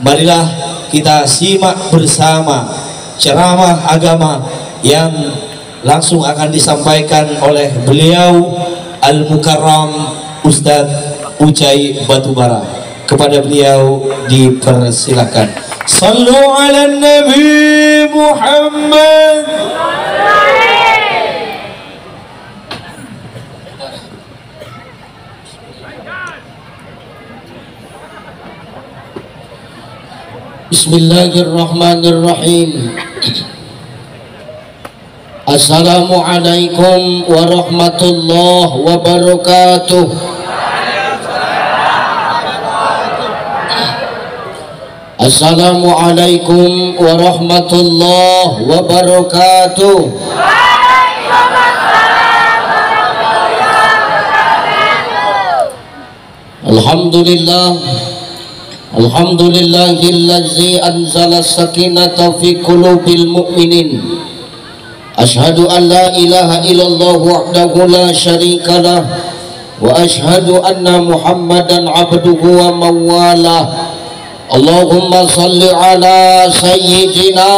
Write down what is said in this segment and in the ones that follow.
Marilah kita simak bersama ceramah agama yang langsung akan disampaikan oleh beliau Al-Mukarram Ustadz Ucai Batubara. Kepada beliau dipersilakan. Sallu ala Nabi Muhammad. Bismillahirrahmanirrahim. Assalamualaikum warahmatullahi wabarakatuh. Assalamualaikum warahmatullahi wabarakatuh. Alhamdulillah. Alhamdulillahillazi anzala as-sakinata fi qulubil mu'minin. Ashhadu an la ilaha illallah wahdahu la syarika lah wa ashhadu anna Muhammadan abduhu wa mawalah. Allahumma salli ala sayyidina.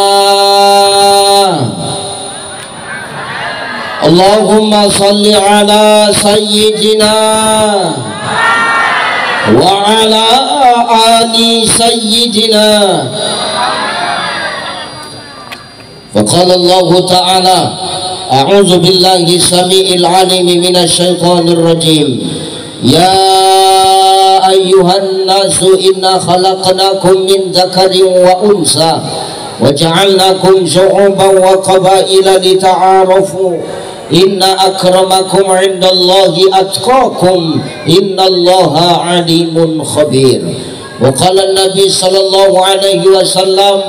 Allahumma salli ala sayyidina wa ala ali sayyidina. Faqala Allah ta'ala a'udzu billahi samii'il 'aliim minasy syaithaanir rajiim. Ya ayyuhan nasu inna khalaqnakum min dzakarin wa unsa wa ja'alnakum syu'uban wa qabaila lita'arafu. Inna akramakum 'indallahi atqakum. Innallaha 'alimun khabir. Wa qala an-nabi sallallahu alaihi wasallam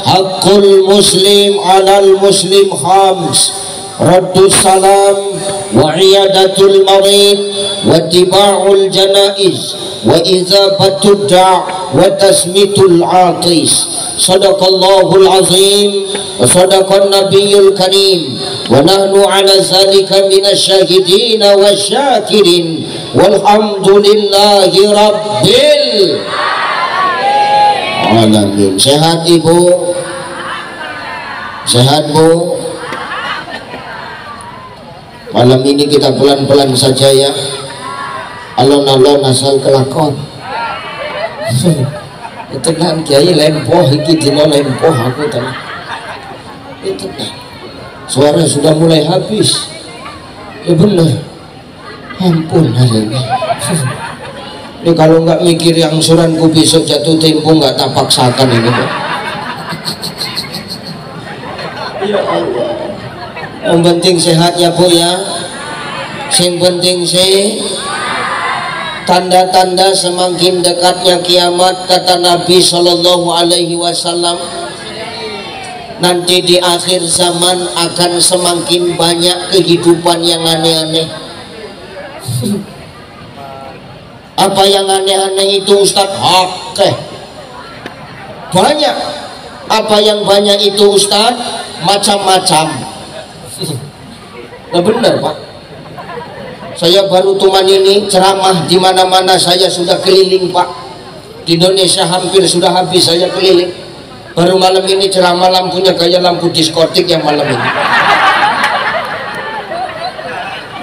haqqul muslim 'alal muslim khams: raddus salam wa iyadatul marid wa tiba'ul janaiz wa izabatud da' wa tasmitul atis. Sadaqallahul azim wa sadaqan nabiyyul karim wa nahnu ala zalika minasyahidin wasyakirin walhamdulillahi rabbil alamin. Sehat ibu? Sehat bu? Malam ini kita pelan-pelan saja ya, alon-alon asal kelakon. Tenang kiai lempoh iki dino lempoh aku tenang. Itu suara sudah mulai habis. Ya benar. Ampun hari ini. Ini kalau nggak mikir yang suranku besok jatuh tempo nggak tak paksakan ini. Ya Allah. Yang penting sehat ya bu ya. Yang penting tanda-tanda semakin dekatnya kiamat, kata Nabi Shallallahu Alaihi Wasallam, nanti di akhir zaman akan semakin banyak kehidupan yang aneh-aneh. Apa yang aneh-aneh itu Ustaz? Oke, banyak. Apa yang banyak itu Ustaz? Macam-macam. Nah benar Pak. Saya baru tuman ini ceramah di mana-mana, saya sudah keliling Pak. Di Indonesia hampir sudah habis saya keliling. Baru malam ini ceramah lampunya kayak lampu diskotik yang malam ini.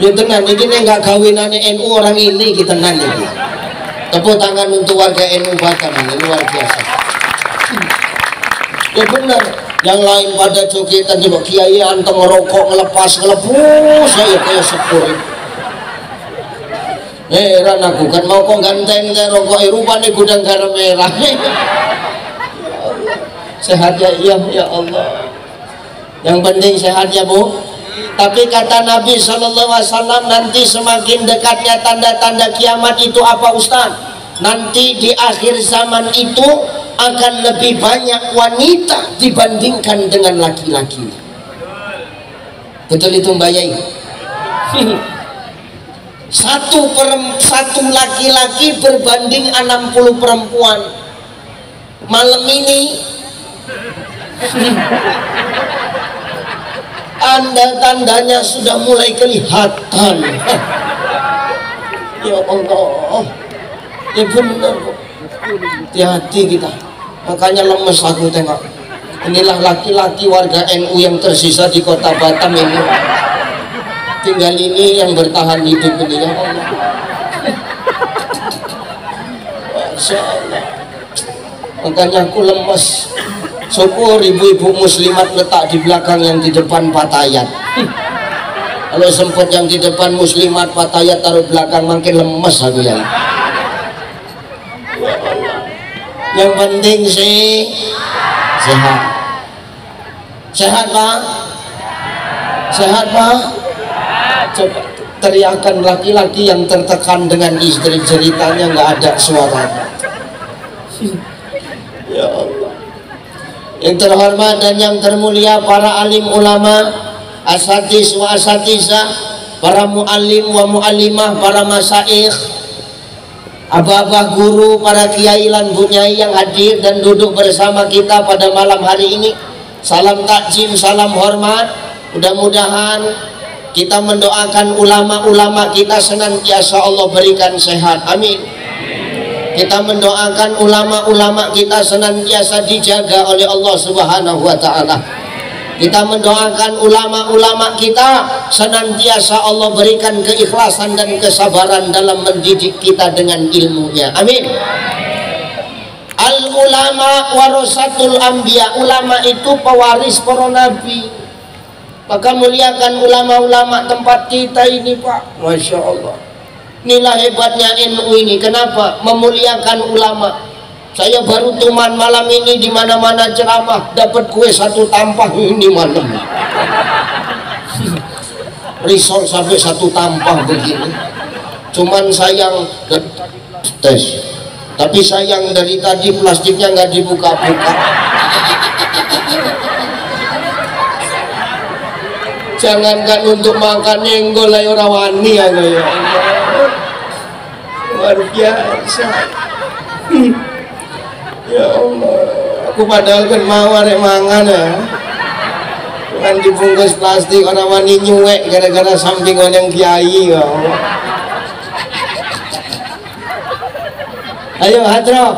Ya tenang, ini nggak kawinan NU orang ini kita nanya. Tepuk tangan untuk warga NU Batam ini luar biasa. Ya benar. Yang lain pada jogetan juga kiai anteng ngerokok ngelepas saya kayak sepur. Heran aku kan mau kok ganteng rokok rupanya gudang garam merah. Sehat ya, iya ya Allah. Yang penting sehat ya bu. Tapi kata Nabi Sallallahu Alaihi Wasallam, nanti semakin dekatnya tanda-tanda kiamat itu apa Ustaz? Nanti di akhir zaman itu akan lebih banyak wanita dibandingkan dengan laki-laki. Betul itu Mbak Yai? Satu laki-laki berbanding 60 perempuan. Malam ini tanda-tandanya sudah mulai kelihatan. Ya Allah, ya benar kok. Hati-hati kita. Makanya lemes aku tengok. Inilah laki-laki warga NU yang tersisa di kota Batam ini. Tinggal ini yang bertahan hidup ini, ya Allah. Masya Allah. Makanya aku lemes. Syukur ibu-ibu muslimat letak di belakang, yang di depan patayat. Kalau sempat yang di depan muslimat patayat taruh belakang, makin lemes aku ya. Yang penting sih sehat. Sehat Pak? Sehat Pak? Coba teriakan laki-laki yang tertekan dengan istri, ceritanya nggak ada suaranya. Ya Allah. Yang terhormat dan yang termulia para alim ulama, asatiz wa asatizah, para muallim wa muallimah, para masaikh, abah-abah guru, para kiai lan bunyai yang hadir dan duduk bersama kita pada malam hari ini. Salam takjim, salam hormat. Mudah-mudahan kita mendoakan ulama-ulama kita senantiasa Allah berikan sehat. Amin. Kita mendoakan ulama-ulama kita senantiasa dijaga oleh Allah Subhanahu wa ta'ala. Kita mendoakan ulama-ulama kita senantiasa Allah berikan keikhlasan dan kesabaran dalam mendidik kita dengan ilmunya. Amin. Al ulama warasatul anbiya. Ulama itu pewaris para nabi. Maka muliakan ulama-ulama tempat kita ini Pak. Masya Allah. Inilah hebatnya NU ini. Kenapa? Memuliakan ulama. Saya baru tuman malam ini di mana-mana ceramah dapat kue satu tampah ini malam. Risol sampai satu tampah begini. Cuman sayang tes. Tapi sayang dari tadi plastiknya nggak dibuka-buka. Jangankan untuk makan nenggol ayo rawani ya Allah. Luar biasa. Ya Allah, aku padahal kan mau arek mangan ya. Kan dibungkus plastik orang wani nyuwek gara-gara samping yang kiai ya Allah. Ayo hadro.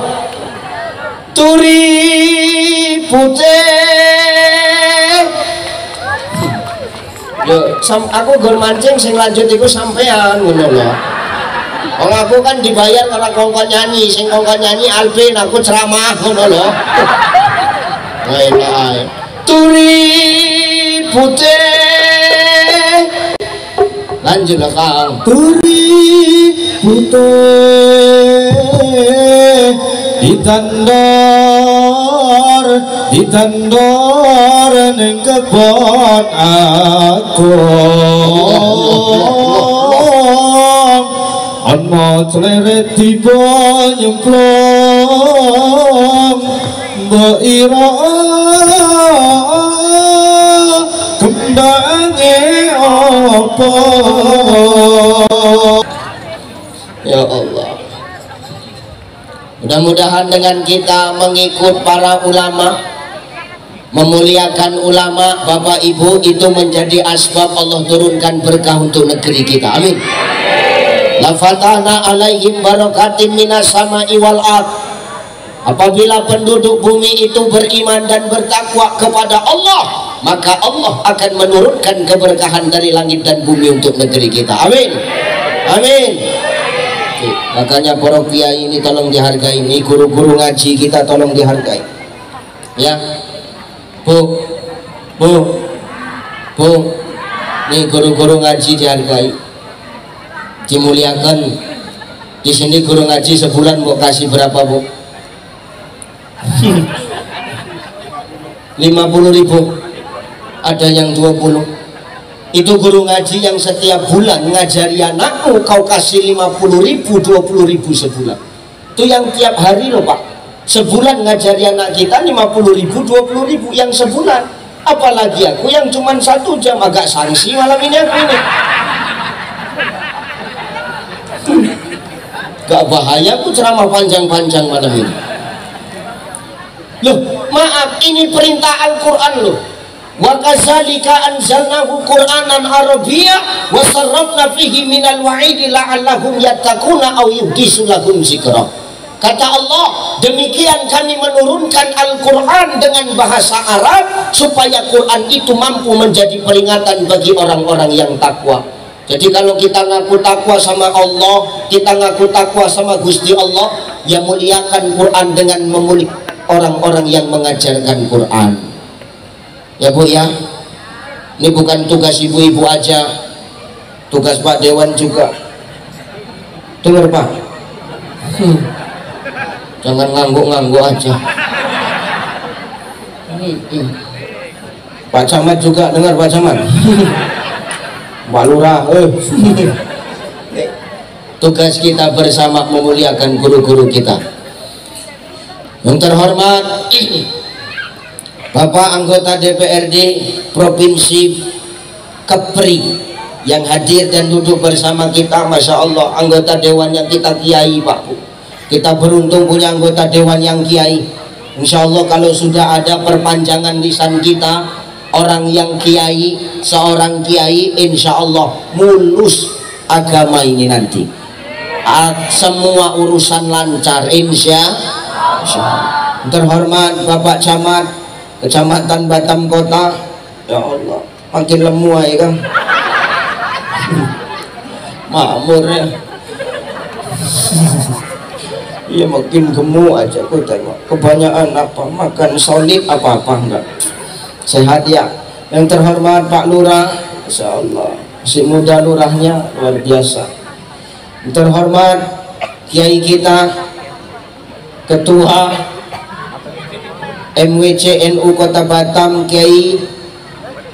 Turi putih. Yo, aku gor mancing sing lanjut iku sampean ngono lho. Wong aku kan dibayar karena kongkon nyanyi, sing kongkon nyanyi Alvin, aku ceramah ngono lho. Wae turi putih. Lanjut lah Kang. Turi putih ditandor ning kebon aku. Ana cleret tiba nyemplung mbok ira kembange apa. Ya Allah, mudah-mudahan dengan kita mengikut para ulama, memuliakan ulama, Bapak Ibu, itu menjadi asbab Allah turunkan berkah untuk negeri kita. Amin. La fatahna alaihim barakatim minas sama'i wal ard. Apabila penduduk bumi itu beriman dan bertakwa kepada Allah, maka Allah akan menurunkan keberkahan dari langit dan bumi untuk negeri kita. Amin. Amin. Oke, makanya para kiai ini tolong dihargai, ini guru-guru ngaji kita tolong dihargai. Ya. Bu. Nih guru-guru ngaji dihargai, dimuliakan. Di sini guru ngaji sebulan mau kasih berapa Bu? 50.000, ada yang 20. Itu guru ngaji yang setiap bulan ngajari anakmu kau kasih 50.000, 20.000 sebulan. Itu yang tiap hari loh Pak. Sebulan ngajari anak kita 50.000, 20.000 yang sebulan. Apalagi aku yang cuma 1 jam, agak sanksi malam ini aku ini. Gak bahaya aku ceramah panjang-panjang malam ini. Loh, maaf, ini perintah Al-Quran loh. Wa kadzalika anzalnahu Qur'anan Arabiyya wa sarrafna fihi minal wa'idi la'allahum yattaquna aw yuhdisu lahum dzikra. Kata Allah, demikian kami menurunkan Al-Quran dengan bahasa Arab supaya Quran itu mampu menjadi peringatan bagi orang-orang yang takwa. Jadi kalau kita ngaku takwa sama Allah, kita ngaku takwa sama Gusti Allah, ya muliakan Quran dengan memuliakan orang-orang yang mengajarkan Quran. Ya Bu ya, ini bukan tugas ibu-ibu aja, tugas Pak Dewan juga. Dengar Pak, jangan ngangguk-ngangguk aja. Pak Camat juga dengar Pak Camat. Pak Lurah, tugas kita bersama memuliakan guru-guru kita. Yang terhormat Bapak anggota DPRD Provinsi Kepri yang hadir dan duduk bersama kita, Masya Allah, anggota dewan yang kita kiai Pak Bu. Kita beruntung punya anggota dewan yang kiai. Insya Allah kalau sudah ada perpanjangan lisan kita, orang yang kiai, seorang kiai, insya Allah mulus agama ini nanti. Semua urusan lancar, insya Allah. Terhormat Bapak Camat Kecamatan Batam Kota, ya Allah, makin lemu ya kan. Makmur ya. Iya makin gemuk aja aku tengok. Kebanyakan apa? Makan solid apa-apa enggak? Sehat ya. Yang terhormat Pak Lurah, Insya Allah masih muda lurahnya, luar biasa. Yang terhormat Kiai kita, Ketua MWC NU Kota Batam, Kiai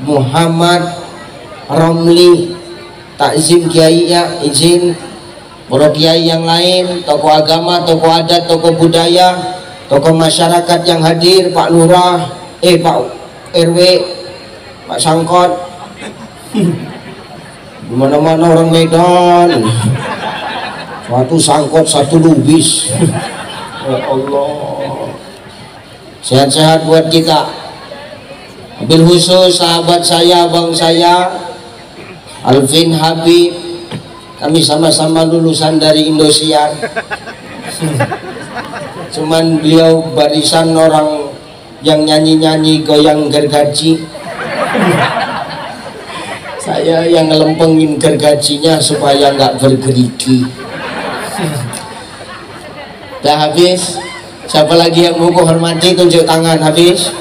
Muhammad Romli Takzim Kiai, ya izin para kiai yang lain, tokoh agama, tokoh adat, tokoh budaya, tokoh masyarakat yang hadir, Pak Lurah, Pak RW, Pak Sangkot, dimana-mana orang Medan, satu sangkot, satu lubis. Ya Allah, sehat-sehat buat kita. Wabil khusus sahabat saya, abang saya Alvin Habib, kami sama-sama lulusan dari Indosiar. Cuman beliau barisan orang yang nyanyi-nyanyi goyang gergaji. Saya yang ngelempengin gergajinya supaya nggak bergerigi. Udah habis? Siapa lagi yang mau hormati, tunjuk tangan. Habis?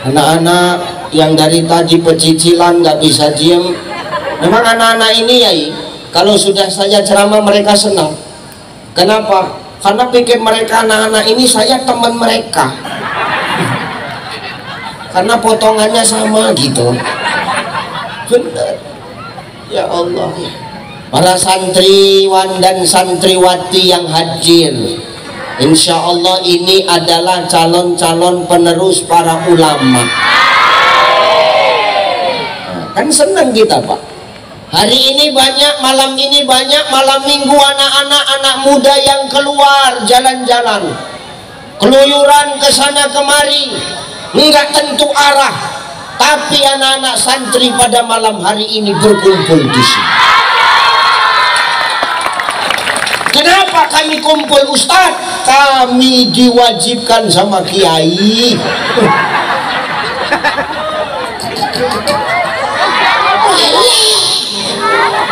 Anak-anak yang dari tadi pecicilan nggak bisa diem. Memang anak-anak ini ya, kalau sudah saya ceramah mereka senang. Kenapa? Karena pikir mereka anak-anak ini saya teman mereka. Karena potongannya sama gitu. Benar. Ya Allah. Para santriwan dan santriwati yang hadir, insya Allah ini adalah calon-calon penerus para ulama. Nah, kan senang kita Pak. Hari ini banyak, malam ini banyak, malam minggu anak-anak, anak muda yang keluar jalan-jalan, keluyuran ke sana kemari, enggak tentu arah, tapi anak-anak santri pada malam hari ini berkumpul di sini. Kenapa kami kumpul Ustaz? Kami diwajibkan sama kiai.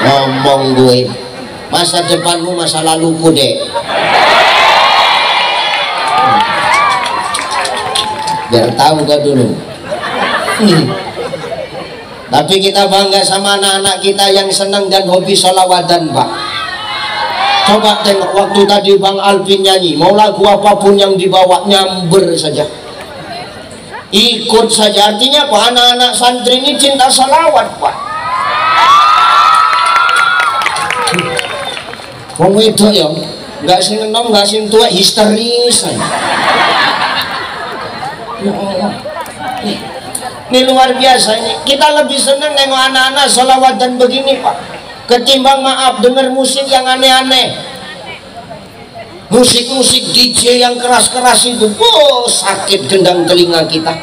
Ngomong gue, masa depanmu masa laluku dek. Biar tahu gak dulu. Tapi kita bangga sama anak-anak kita yang senang dan hobi sholawatan Pak. Coba tengok waktu tadi Bang Alvin nyanyi, mau lagu apapun yang dibawa nyamber saja, ikut saja. Artinya apa? Anak-anak santri ini cinta salawat Pak. Wong itu ya, nggak sing enom, nggak sing tua, histeris. Ya Allah, ini luar biasa ini. Kita lebih senang nengok anak-anak salawatan begini Pak, ketimbang maaf dengar musik yang aneh-aneh, musik-musik DJ yang keras-keras itu. Oh, sakit gendang telinga kita,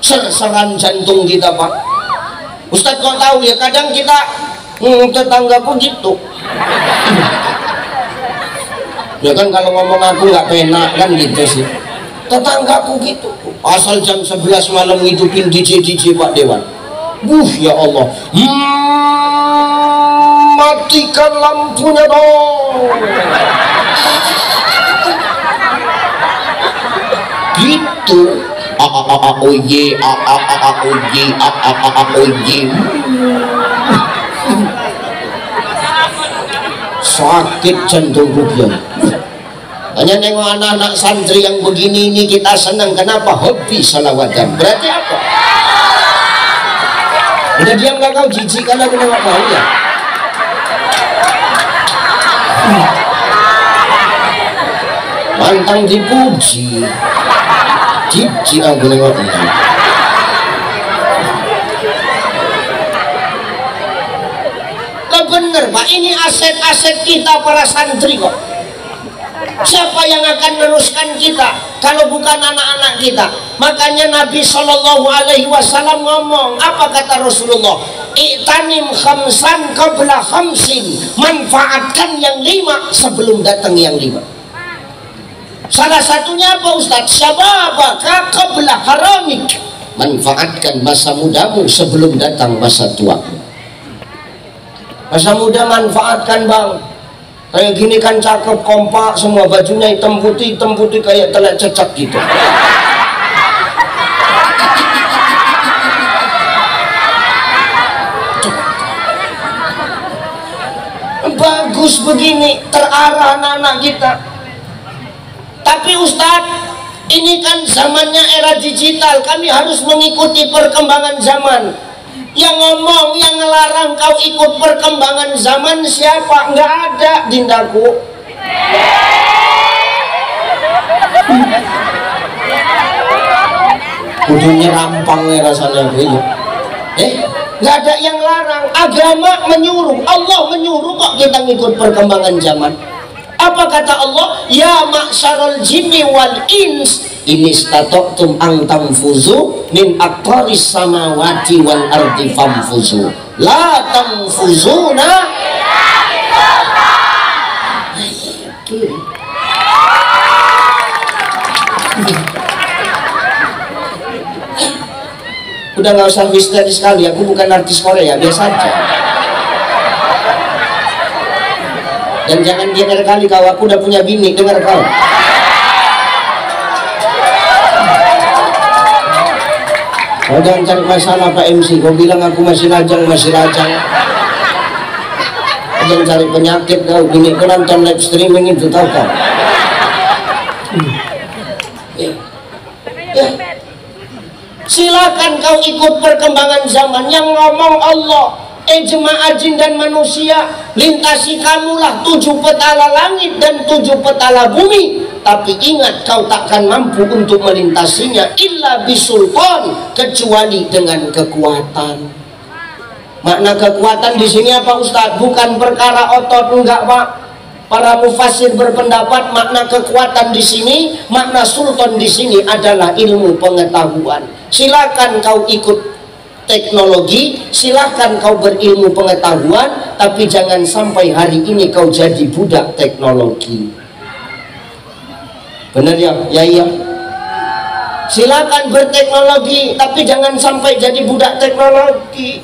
serseran jantung kita Pak. Ustadz kau tahu ya, kadang kita tetanggaku gitu, Ya kan kalau ngomong aku nggak penak kan gitu sih. Tetanggaku gitu, asal jam 11 malam ngidupin DJ Pak Dewan. Ya Allah, matikan lampunya dong. Gitu. Sakit jantung rupiah. Hanya nengok anak-anak santri yang begini ini kita senang. Kenapa? Hobi salawatan. Berarti apa? Udah diam gak kau, jijik karena aku nengok kau ya. Mantang dipuji, jijik aku nengoknya. Lah bener Pak, ini aset-aset kita para santri kok. Siapa yang akan meneruskan kita kalau bukan anak-anak kita? Makanya Nabi Shallallahu Alaihi Wasallam ngomong, apa kata Rasulullah? I'tanim khamsan qabla khamsin. Manfaatkan yang 5 sebelum datang yang 5. Salah satunya apa Ustaz? Syababaka qabla haramik. Manfaatkan masa mudamu sebelum datang masa tuamu. Masa muda manfaatkan bang. Kayak gini kan cakep, kompak, semua bajunya hitam putih kayak telak cecak gitu. Bagus begini, terarah anak-anak kita. Tapi Ustadz, ini kan zamannya era digital, kami harus mengikuti perkembangan zaman. Yang ngomong, yang ngelarang kau ikut perkembangan zaman siapa? Nggak ada, dindaku. Kudunya rampang ya rasanya gitu. Nggak ada yang larang. Agama menyuruh, Allah menyuruh kok kita ngikut perkembangan zaman. Apa kata Allah? Ya ma'syarul jinni wal ins in istata'tum an tanfuzu min aqtaris samawati wal ardi famfuzu la tanfuzuna udah nggak usah histeris sekali, aku bukan artis Korea, biasa aja. Dan jangan dengar kali kau, aku udah punya bini, dengar kau. Kau jangan cari masalah Pak MC, kau bilang aku masih lajang. Jangan cari penyakit kau, bini kau nonton live streaming itu tahu kau. Ya. Silakan kau ikut perkembangan zaman, yang ngomong Allah. Jemaah jin dan manusia, lintasi kamulah 7 petala langit dan 7 petala bumi, tapi ingat kau takkan mampu untuk melintasinya illa bisultan, kecuali dengan kekuatan. Makna kekuatan di sini apa Ustaz? Bukan perkara otot, enggak Pak. Para mufassir berpendapat makna kekuatan di sini, makna sultan di sini adalah ilmu pengetahuan. Silakan kau ikut teknologi, silahkan kau berilmu pengetahuan, tapi jangan sampai hari ini kau jadi budak teknologi. Benar ya? Ya. Silakan berteknologi, tapi jangan sampai jadi budak teknologi.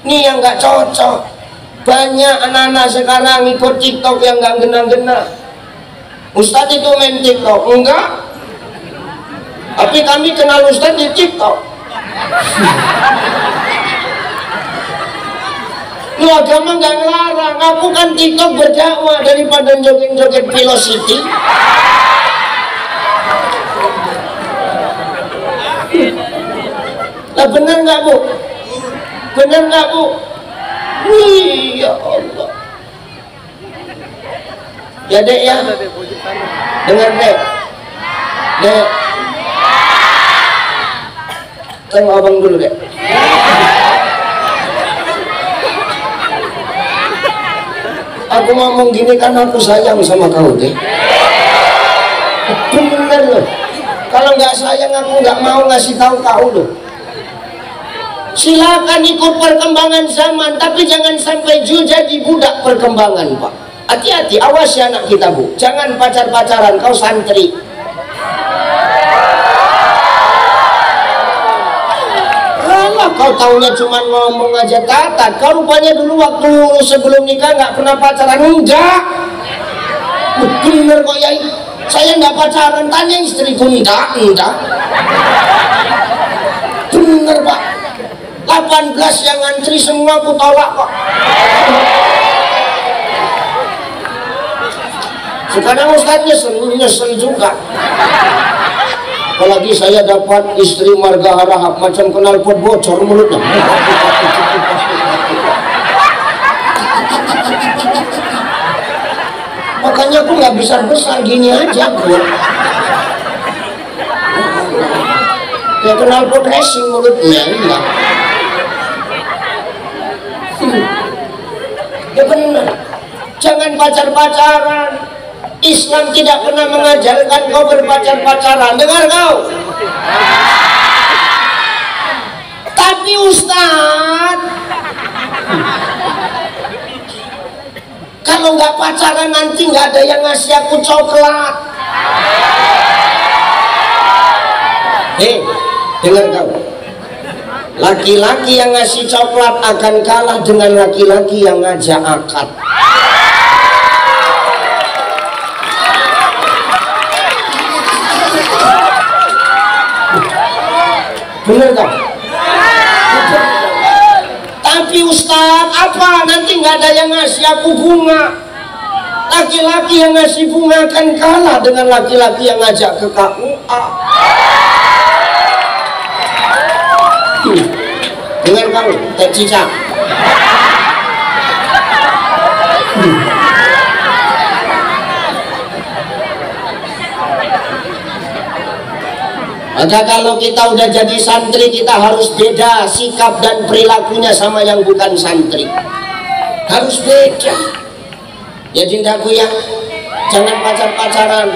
Ini yang nggak cocok. Banyak anak-anak sekarang ikut TikTok yang nggak gena-gena. Ustadz itu main TikTok? Enggak. Tapi kami kenal Ustadz di TikTok. Lu agama nggak ngelarang, aku kan TikTok berdakwah daripada joget-joget Velocity. Lah bener nggak Bu? Bener nggak Bu? Wih, ya Allah. Ya Dek ya, dengar Dek. Tengok abang dulu Dek. Aku ngomong gini kan aku sayang sama kau Dek. Bener loh. Kalau nggak sayang aku nggak mau ngasih tahu kau loh. Silakan ikut perkembangan zaman, tapi jangan sampai jadi budak perkembangan Pak. Hati-hati, awasi anak kita Bu, jangan pacar-pacaran, kau santri. Alah, kau taunya cuma ngomong aja tatat. Kau rupanya dulu waktu sebelum nikah nggak pernah pacaran. Enggak. Bener kok Yai, saya nggak pacaran. Tanya istriku. Enggak. Bener Pak, 18 yang ngantri semua aku tolak kok. Sekarang Ustaz nyesel juga. Apalagi saya dapat istri marga harahap macam knalpot bocor mulutnya. Makanya aku nggak besar-besar gini aja Bu. Kayak knalpot racing mulutnya. Iya. Ya benar. Jangan pacar-pacaran. Islam tidak pernah mengajarkan kau berpacar-pacaran. Dengar kau. Tapi Ustaz, kalau nggak pacaran nanti nggak ada yang ngasih aku coklat. Dengar kau. Laki-laki yang ngasih coklat akan kalah dengan laki-laki yang ngajak akad. Bener kan? Tapi Ustadz, apa? Nanti nggak ada yang ngasih aku bunga. Laki-laki yang ngasih bunga akan kalah dengan laki-laki yang ngajak ke KUA. Dengar kamu, Teh Cica. Maka kalau kita udah jadi santri, kita harus beda sikap dan perilakunya sama yang bukan santri. Harus beda. Ya cintaku ya, jangan pacar-pacaran.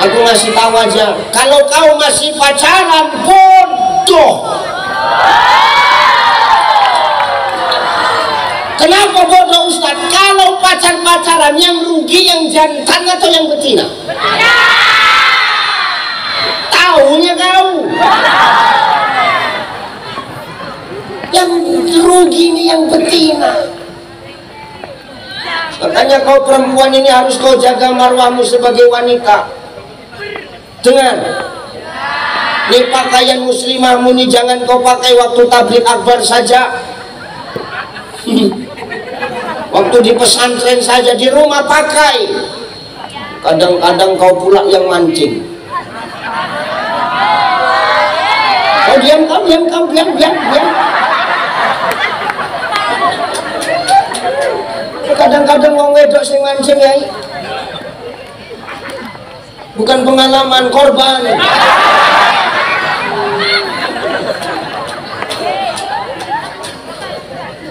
Aku ngasih tahu aja, kalau kau masih pacaran, bodoh. Kenapa bodoh Ustaz? Kalau pacar-pacaran yang rugi yang jantan atau yang betina? Taunya kau. Yang rugi ini yang betina. Makanya kau perempuan ini harus kau jaga marwahmu sebagai wanita. Dengar, ini pakaian muslimahmu ini jangan kau pakai waktu tabligh akbar saja. Waktu di pesantren saja, di rumah pakai. Kadang-kadang kau pula yang mancing. Kau diam. Kadang-kadang wong wedok sing mancing ya. Bukan pengalaman, korban.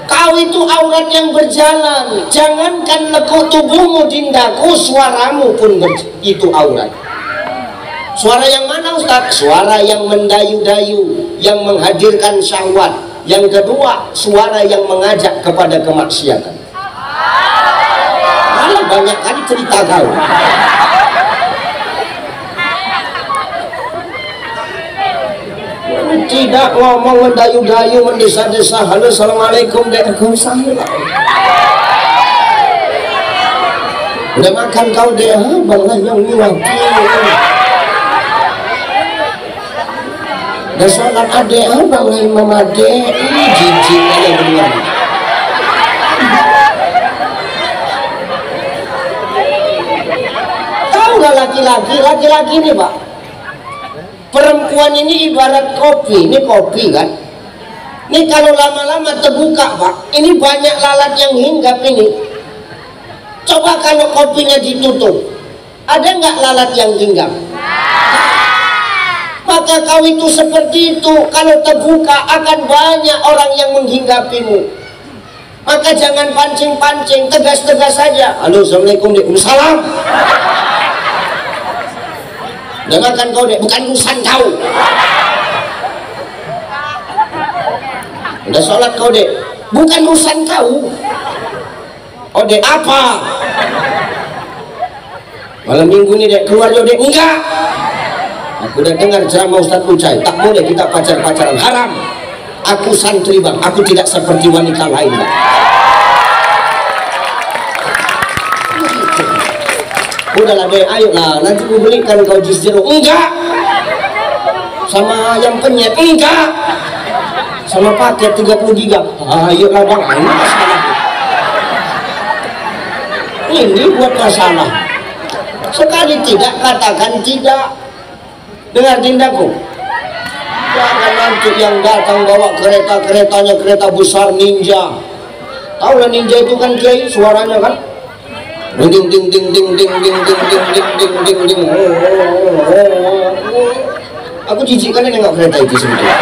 Kau itu aurat yang berjalan. Jangankan lekuk tubuhmu dindaku, suaramu pun itu aurat. Suara yang mana Ustaz? Suara yang mendayu-dayu, yang menghadirkan syahwat. Yang kedua, suara yang mengajak kepada kemaksiatan. Malah banyak kali cerita kau. Tidak ngomong mendayu-dayu, mendesa-desa. Halo, assalamualaikum, dek. Udah makan kau dek? Banglah yang nyuapin. Udah sholat adek? Banglah imam adek. Ini jijiknya yang berdua. Tahu nggak laki-laki ini Pak? Perempuan ini ibarat kopi. Ini kopi kan? Ini kalau lama-lama terbuka Pak, ini banyak lalat yang hinggap ini. Coba kalau kopinya ditutup, ada nggak lalat yang hinggap? Maka kau itu seperti itu. Kalau terbuka akan banyak orang yang menghinggapimu. Maka jangan pancing-pancing, tegas-tegas saja. Halo, assalamualaikum, waalaikumsalam. Udah makan kau dek? Bukan urusan kau. Udah sholat kau dek? Bukan urusan kau. Oh dek apa? Malam minggu ini dek keluar yo dek. Enggak. Aku udah dengar ceramah Ustadz Ucai, tak boleh kita pacaran, haram. Aku santri bang, aku tidak seperti wanita lain bang. Udahlah deh, ayolah, nanti aku belikan kau jus jeruk. Enggak. Sama ayam penyet. Enggak. Sama paket 30 giga. Ayolah bang, ini masalah. Ini buat masalah. Sekali tidak, katakan tidak. Dengar tindakku. Jangan nanti yang datang bawa keretanya kereta besar ninja. Tahu lah ninja itu kan kiai, suaranya kan ding ding ding ding ding ding ding ding ding ding ding ding. Aku jijik kan nengok kereta itu sebetulnya.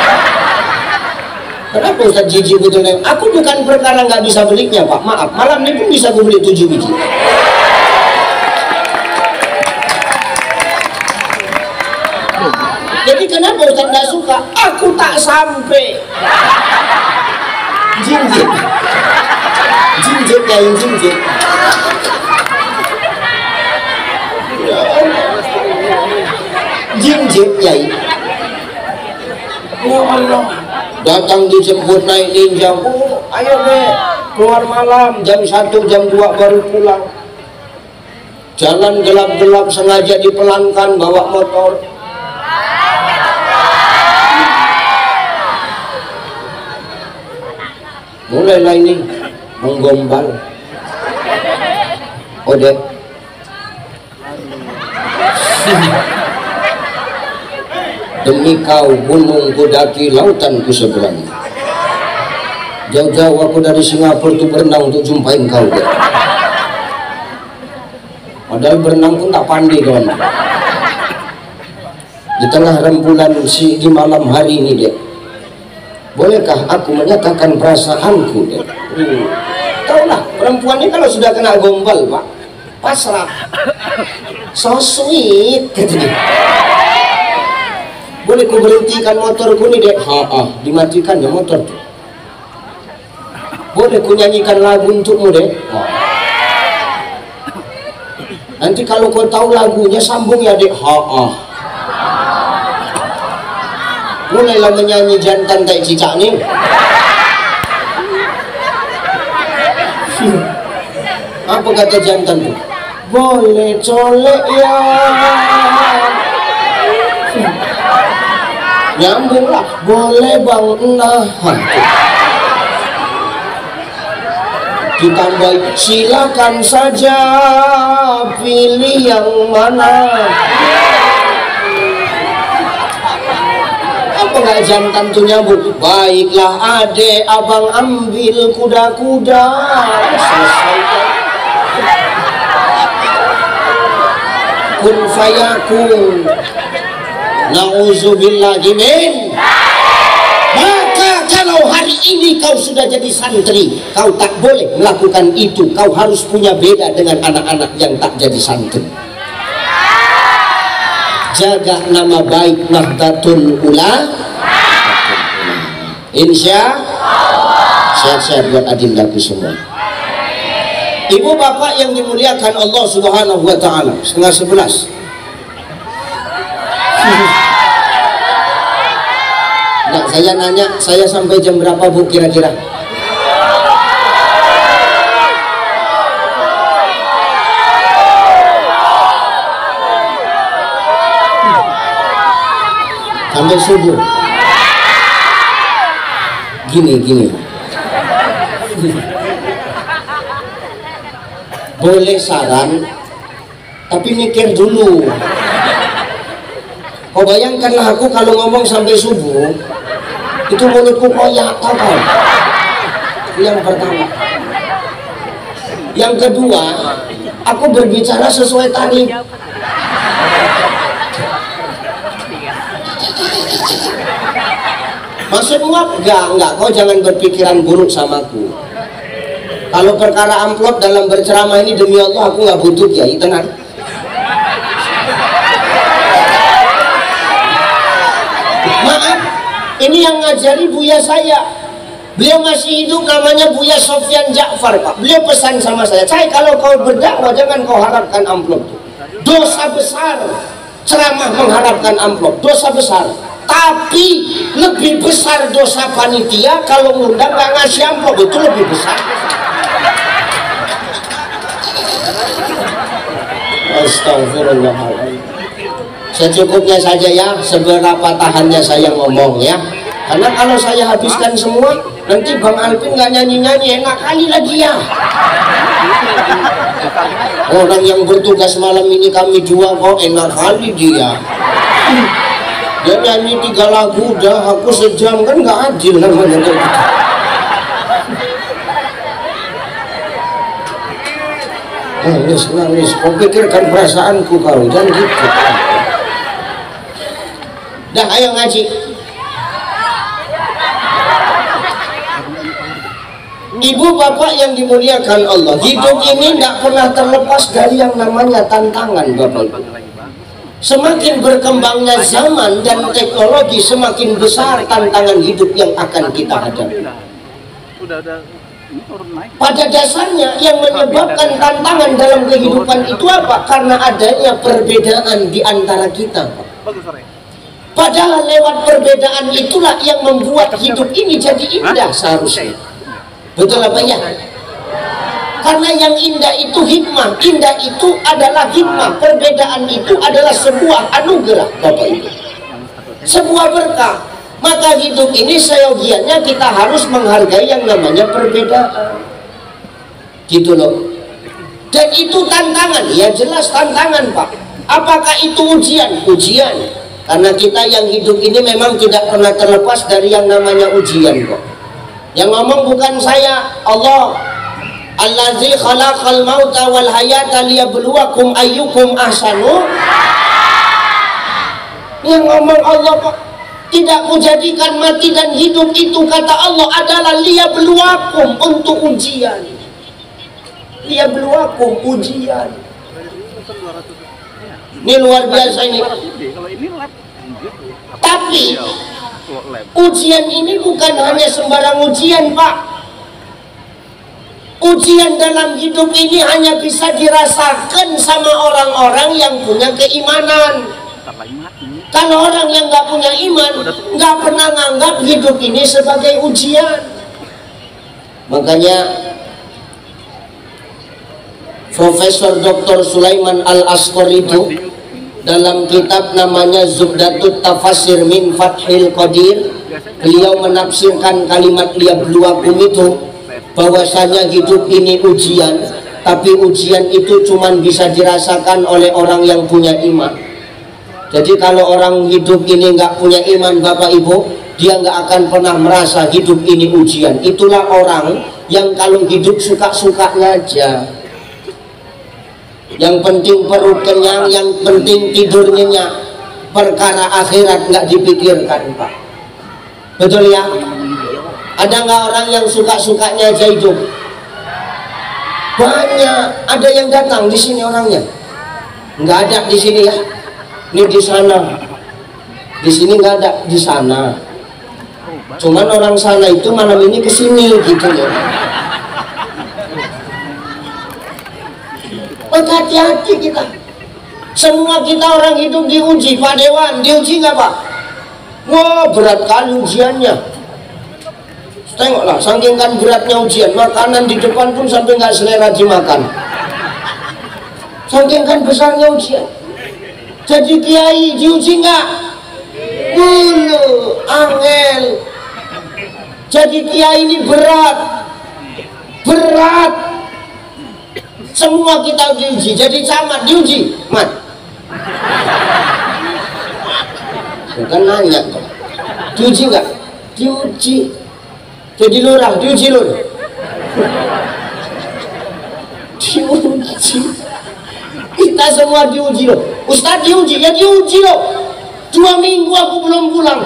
Kenapa Ustaz jijik betulnya? Aku bukan perkara nggak bisa belinya Pak, maaf. Malam ini pun bisa aku beli 7 biji. Jadi kenapa Ustaz nggak suka? Aku tak sampai. Jinjit ya, jinjit. Jinjit ya. Ya Allah. Datang dijemput naik ninja. Oh, ayo deh keluar malam jam 1 jam 2 baru pulang. Jalan gelap-gelap sengaja dipelankan bawa motor. Mulailah ini menggombal. Odeh. Demi kau gunung kudaki, lautan ku seberangi. Jauh-jauh aku dari Singapura tuh berenang untuk jumpain kau deh. Padahal berenang pun tak pandai kawan. Di tengah rembulan di malam hari ini deh. Bolehkah aku menyatakan perasaanku deh? Taulah perempuan ini kalau sudah kena gombal Pak, pasrah. So sweet katanya. Boleh ku berhentikan motorku nih dek? Dimatikan ya motor tuh. Boleh ku nyanyikan lagu untukmu dek? Nanti kalau kau tahu lagunya sambung ya dek. Mulailah menyanyi jantan tai cicak nih. Apa kata jantan tuh? Boleh colek ya. Nyambung lah, boleh bang, nah ditambahi silakan saja pilih yang mana. Apa nggak jantan tuh nyambung? Baiklah adek abang ambil kuda-kuda. Selesai. Kun fayakun. Nauzubillahi min. Maka kalau hari ini kau sudah jadi santri, kau tak boleh melakukan itu. Kau harus punya beda dengan anak-anak yang tak jadi santri. Jaga nama baik Nahdlatul Ulama. Insya Allah. Sehat-sehat buat adindaku semua. Ibu bapak yang dimuliakan Allah Subhanahu wa Ta'ala, 10:30. Nah, saya nanya, saya sampai jam berapa Bu kira-kira? Sampai subuh. Gini. Boleh saran, tapi mikir dulu. Kau bayangkanlah aku kalau ngomong sampai subuh, itu mulutku koyak, tahu kan? Yang pertama. Yang kedua, aku berbicara sesuai tarif. Maksudmu apa? Enggak, kau jangan berpikiran buruk samaku. Kalau perkara amplop dalam berceramah ini, demi Allah aku nggak butuh kiai, tenang. Maaf, ini yang ngajari buya saya. Beliau masih hidup, namanya Buya Sofyan Ja'far, Pak. Beliau pesan sama saya, kalau kau berdakwah jangan kau harapkan amplop. Dosa besar ceramah mengharapkan amplop, dosa besar. Tapi lebih besar dosa panitia kalau ngundang nggak ngasih amplop, itu lebih besar. Astagfirullahaladzim. Secukupnya saja ya, seberapa tahannya saya ngomong ya. Karena kalau saya habiskan semua, nanti Bang Alvin nggak nyanyi-nyanyi, enak kali lagi ya. Orang yang bertugas malam ini kami dua kok, enak kali dia. Dia nyanyi 3 lagu udah, aku sejam, kan nggak adil namanya kayak gitu. Nangis, kau pikirkan perasaanku kau, jangan gitu. Dah, ayo ngaji. Ibu bapak yang dimuliakan Allah, hidup ini tidak pernah terlepas dari yang namanya tantangan, Bapak Ibu. Semakin berkembangnya zaman dan teknologi, semakin besar tantangan hidup yang akan kita hadapi. Pada dasarnya yang menyebabkan tantangan dalam kehidupan itu apa? Karena adanya perbedaan di antara kita, Pak. Padahal lewat perbedaan itulah yang membuat hidup ini jadi indah seharusnya. Betul apa ya? Karena yang indah itu hikmah, indah itu adalah hikmah, perbedaan itu adalah sebuah anugerah, Bapak Ibu, sebuah berkah. Maka hidup ini seyogianya kita harus menghargai yang namanya perbedaan, gitu loh. Dan itu tantangan, ya jelas tantangan, Pak. Apakah itu ujian? Ujian. Karena kita yang hidup ini memang tidak pernah terlepas dari yang namanya ujian, kok. Yang ngomong bukan saya, Allah. Allazi khalaqal mauta wal hayata liyabluwakum ayyukum ahsanu. Yang ngomong Allah, Pak. Tidak kujadikan mati dan hidup itu, kata Allah, adalah liyabluwakum, untuk ujian. Liyabluwakum, ujian. Ini luar biasa ini. Tapi ujian ini bukan hanya sembarang ujian, Pak. Ujian dalam hidup ini hanya bisa dirasakan sama orang-orang yang punya keimanan. Kalau orang yang nggak punya iman, nggak pernah nganggap hidup ini sebagai ujian. Makanya Profesor Dr. Sulaiman Al-Asqar itu dalam kitab namanya Zubdatut Tafasir min Fathil Qadir, beliau menafsirkan kalimat liyabluwakum itu bahwasanya hidup ini ujian, tapi ujian itu cuma bisa dirasakan oleh orang yang punya iman. Jadi kalau orang hidup ini nggak punya iman, Bapak Ibu, dia nggak akan pernah merasa hidup ini ujian. Itulah orang yang kalau hidup suka-sukanya aja. Yang penting perut kenyang, yang penting tidur nyenyak, perkara akhirat nggak dipikirkan, Pak. Betul ya? Ada nggak orang yang suka-sukanya aja hidup? Banyak. Ada yang datang di sini orangnya? Nggak ada di sini ya? Ini di sana. Di sini nggak ada, di sana. Cuman orang sana itu malam ini kesini gitu ya. Hati-hati kita. Semua kita orang hidup diuji, Pak Dewan. Diuji nggak, Pak? Wah, berat kali ujiannya. Tengoklah, saking kan beratnya ujian, makanan di depan pun sampai nggak selera dimakan. Saking kan besarnya ujian. Jadi kiai diuji nggak? Angel. Jadi kiai ini berat. Semua kita diuji. Jadi camat diuji, Mat. Bukan nanya, diuji nggak? Diuji. Jadi lurah, diuji lur. Diuji. Kita semua diuji loh. Ustaz diuji, ya diuji loh. 2 minggu aku belum pulang.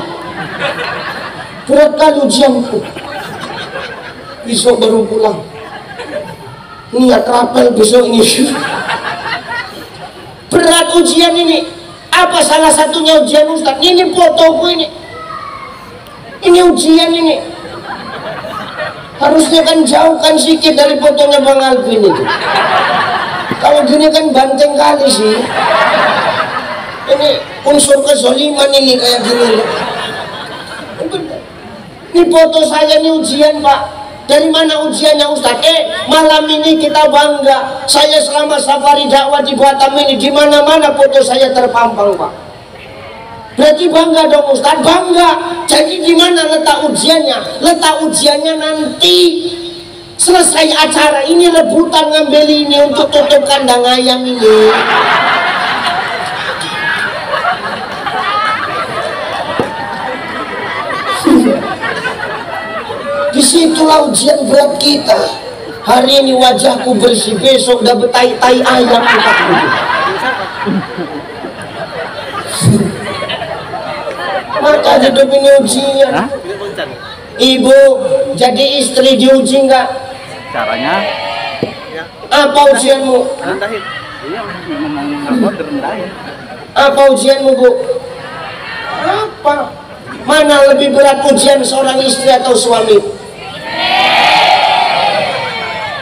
Berat kali ujianku. Besok baru pulang. Niat rapel besok ini. Berat ujian ini. Apa salah satunya ujian Ustaz? Ini fotoku ini. Ini ujian ini. Harusnya kan jauhkan sedikit dari fotonya Bang Alvin itu. Kalau gini kan banteng kali sih. Ini unsur kezoliman ini kayak gini. Ini foto saya nih ujian Pak. Dari mana ujiannya Ustadz? Malam ini kita bangga. Saya selama safari dakwah di Batam ini, di mana-mana foto saya terpampang Pak. Berarti bangga dong Ustadz, bangga. Jadi di mana letak ujiannya? Letak ujiannya nanti selesai acara ini, rebutan ngambil ini untuk tutup kandang ayam ini. Disitulah ujian berat kita. Hari ini wajahku bersih, besok udah betai-tai ayam. Maka hidup ini ujian. Ibu jadi istri diuji nggak? Caranya? Apa ujianmu? Apa ujianmu Bu? Apa? Mana lebih berat ujian seorang istri atau suami?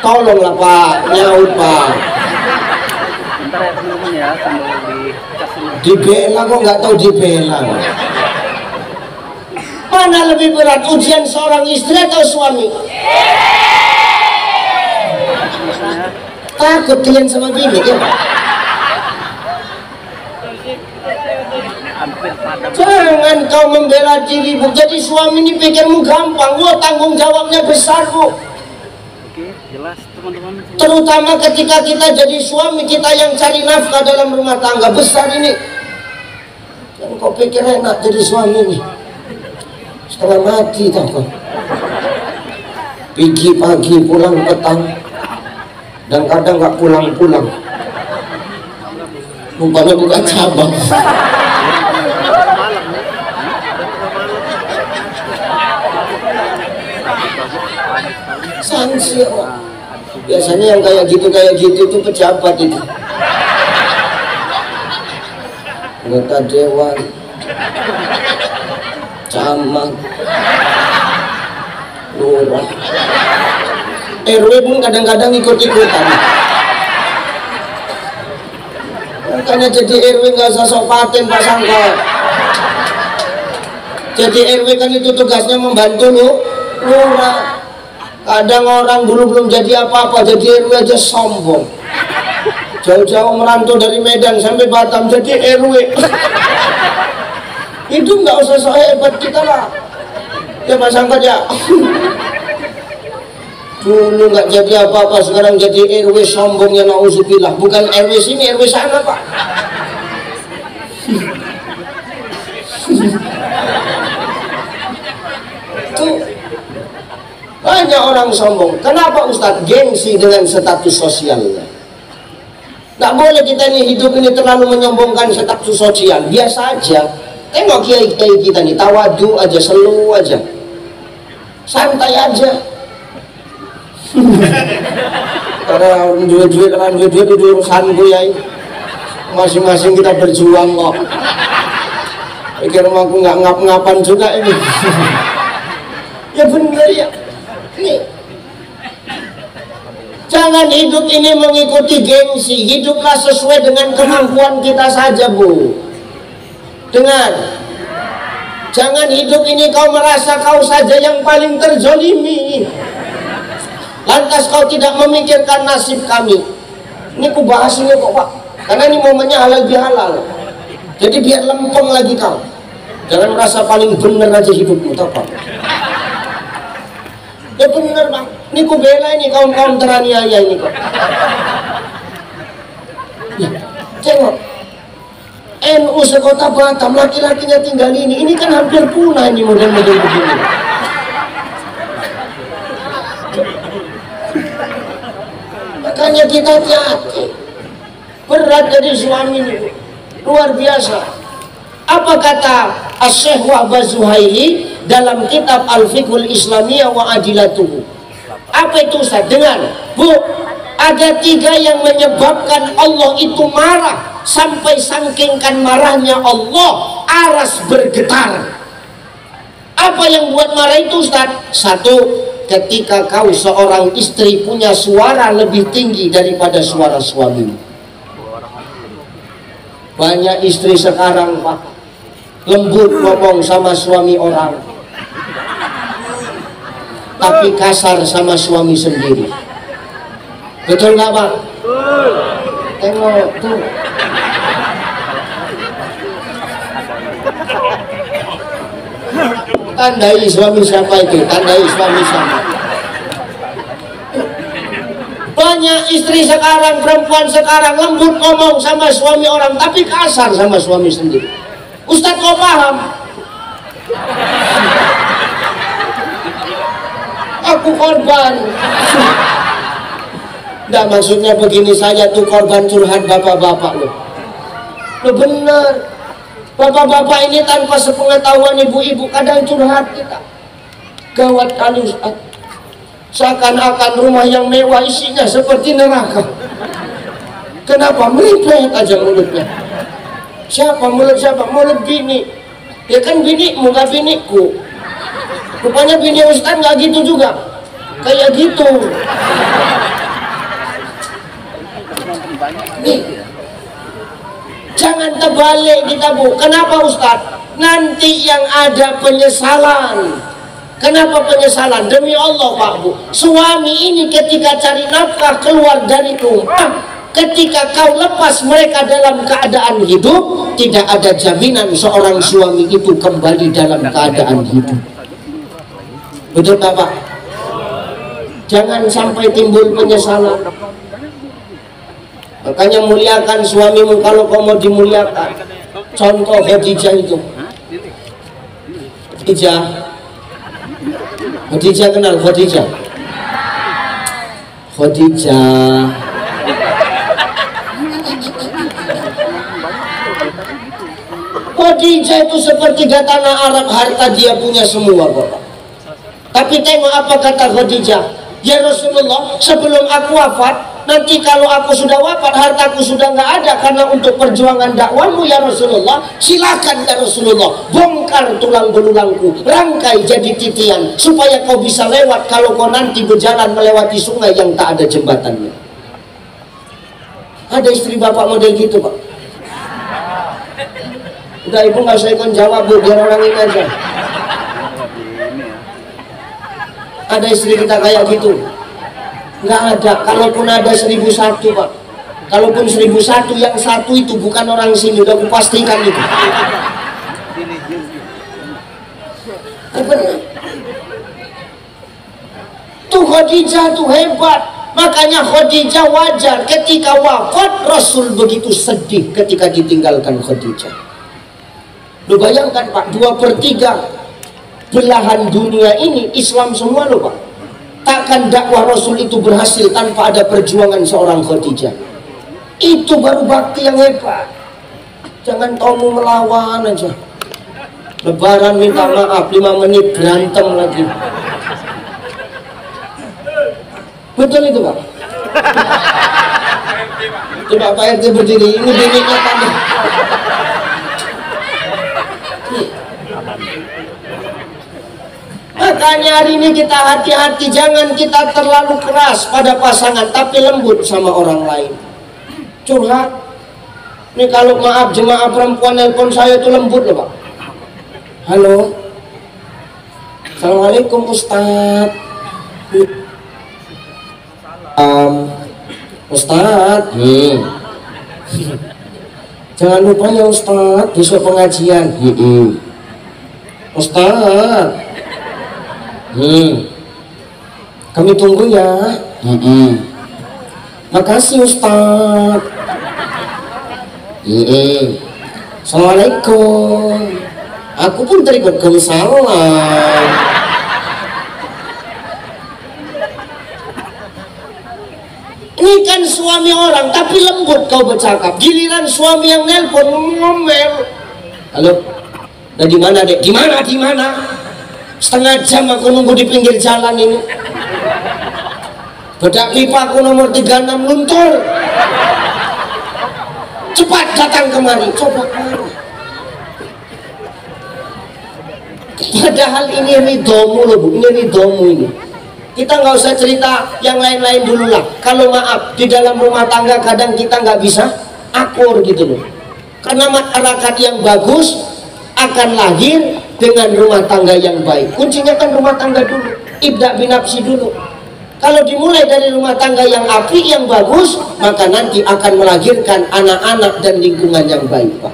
Tolonglah Pak, nyaut Pak. Bentar ya teman-teman ya, sambil dikasih. Dibela kok nggak tahu dibela. Mana lebih berat ujian seorang istri atau suami? Takut kalian sama bini ya? Jangan kau membela dirimu. Jadi suami ini pikirmu gampang. Wah, tanggung jawabnya besar Bu. Oke, jelas teman-teman. Terutama ketika kita jadi suami, kita yang cari nafkah dalam rumah tangga besar ini. Dan kau pikir enak jadi suami ini? Setengah mati tau kau. Pergi pagi pulang petang, dan kadang nggak pulang-pulang. Rupanya bukan cabang. Sanksi orang. Biasanya yang kayak gitu itu pejabat itu. Anggota dewan, camat, lurah, RW pun kadang-kadang ikut-ikutan. Makanya jadi RW nggak usah sok paten Pak Sangka. Jadi RW kan itu tugasnya membantu lurah. Kadang orang dulu belum jadi apa-apa, jadi RW aja sombong. Jauh-jauh merantau dari Medan sampai Batam jadi RW. Itu nggak usah so hebat kita lah. Ya Pak Sangkat ya. Dulu nggak jadi apa-apa, sekarang jadi RW sombongnya nauzubillah. Bukan RW sini, RW sana Pak. Tuh. Banyak orang sombong. Kenapa Ustadz? Gengsi dengan status sosialnya. Tidak boleh kita ini hidup ini terlalu menyombongkan status sosial. Biasa aja. Tengok kiai-kiai kita nih, tawadu aja, selu aja, santai aja. Karena duit-duit itu urusan gue ya. Masing-masing kita berjuang kok. Pikir aku nggak ngap-ngapan juga ini. Ya bener ya. Nih. Jangan hidup ini mengikuti gengsi. Hiduplah sesuai dengan kemampuan kita saja Bu. Dengar. Jangan hidup ini kau merasa kau saja yang paling terzolimi, lantas kau tidak memikirkan nasib kami. Ini ku bahas ini kok Pak, karena ini momennya halal bihalal. Jadi biar lempeng lagi kau. Jangan merasa paling benar aja hidupmu, tau Pak. Ya bener Bang, ini ku bela ini kaum-kaum teraniaya ini kok. Ya, tengok NU sekota Batam, laki-lakinya tinggal ini kan hampir punah ini model-model begini. Makanya kita hati-hati. Berat dari suami ini, luar biasa. Apa kata Asy-Syaikh Wahbah Zuhaili dalam kitab Al-Fiqhul Islamiyah wa Adilatuhu? Apa itu Ustaz? Dengar Bu, ada 3 yang menyebabkan Allah itu marah. Sampai sangkingkan marahnya Allah, aras bergetar. Apa yang buat marah itu Ustaz? 1, ketika kau seorang istri punya suara lebih tinggi daripada suara suamimu. Banyak istri sekarang Pak, lembut ngomong sama suami orang, tapi kasar sama suami sendiri. Betul nggak Pak? Tengok tuh. Tandai suami siapa itu? Tandai suami siapa? Banyak istri sekarang, perempuan sekarang lembut ngomong sama suami orang, tapi kasar sama suami sendiri. Ustadz kau paham? Aku korban. Nggak, maksudnya begini, saya tuh korban curhat bapak-bapak loh. Loh bener. Bapak-bapak ini tanpa sepengetahuan ibu-ibu kadang curhat kita. Gawat kali Ustaz. Seakan-akan rumah yang mewah isinya seperti neraka. Kenapa? Melipet aja mulutnya. Siapa mulut siapa? Mulut bini. Ya kan binimu, gak biniku. Rupanya bini Ustaz gak gitu juga. Kayak gitu. Nih. Jangan terbalik kita Bu. Kenapa Ustaz? Nanti yang ada penyesalan. Kenapa penyesalan? Demi Allah Pak Bu, suami ini ketika cari nafkah keluar dari rumah, ketika kau lepas mereka dalam keadaan hidup, tidak ada jaminan seorang suami itu kembali dalam keadaan hidup. Betul Pak? Jangan sampai timbul penyesalan. Makanya muliakan suamimu kalau kau mau dimuliakan. Contoh Khadijah itu. Khadijah kenal Khadijah? Khadijah. Khadijah itu sepertiga tanah Arab, harta dia punya semua Bapak. Tapi tengok apa kata Khadijah. Ya Rasulullah, sebelum aku wafat, nanti kalau aku sudah wafat, hartaku sudah nggak ada karena untuk perjuangan dakwahmu ya Rasulullah. Silakan ya Rasulullah, bongkar tulang belulangku, rangkai jadi titian, supaya kau bisa lewat kalau kau nanti berjalan melewati sungai yang tak ada jembatannya. Ada istri bapak model gitu Pak? Udah ibu nggak usah ikut jawab Bu, biar orang ini aja. Ada istri kita kayak gitu? Nggak ada. Kalaupun ada 1001 Pak, kalaupun 1001, yang satu itu bukan orang sini, udah aku pastikan itu. Tuh Khadijah tuh hebat. Makanya Khadijah wajar ketika wafat Rasul begitu sedih ketika ditinggalkan Khadijah. Lu bayangkan Pak, 2/3 belahan dunia ini Islam semua loh Pak. Takkan dakwah Rasul itu berhasil tanpa ada perjuangan seorang Khadijah. Itu baru bakti yang hebat. Jangan kamu melawan aja. Lebaran minta maaf 5 menit berantem lagi. Betul itu Pak? Coba Pak RT berdiri, ini bininya tadi. Makanya hari ini kita hati-hati, jangan kita terlalu keras pada pasangan, tapi lembut sama orang lain. Curhat. Ini kalau maaf jemaah perempuan nelpon saya itu lembut loh Pak. Halo. Assalamualaikum Ustaz. Ustaz. Jangan lupa ya Ustaz, besok pengajian. Ustaz. Kami tunggu ya. Makasih Ustaz. Assalamualaikum. Aku pun terikut salam. Ini kan suami orang tapi lembut kau bercakap. Giliran suami yang nelpon ngomel. Halo. Nah di mana Dek? Di mana? Setengah jam aku nunggu di pinggir jalan ini. Bedak pipa aku nomor 36 luntur. Cepat datang kemari. Coba kemari. Padahal ini ridomu loh Bu, ini ridomu ini. Kita nggak usah cerita yang lain-lain dulu lah. Kalau maaf, di dalam rumah tangga kadang kita nggak bisa akur gitu loh. Karena masyarakat yang bagus akan lahir dengan rumah tangga yang baik. Kuncinya kan rumah tangga dulu. Ibda binafsi dulu. Kalau dimulai dari rumah tangga yang apik, yang bagus, maka nanti akan melahirkan anak-anak dan lingkungan yang baik, Pak.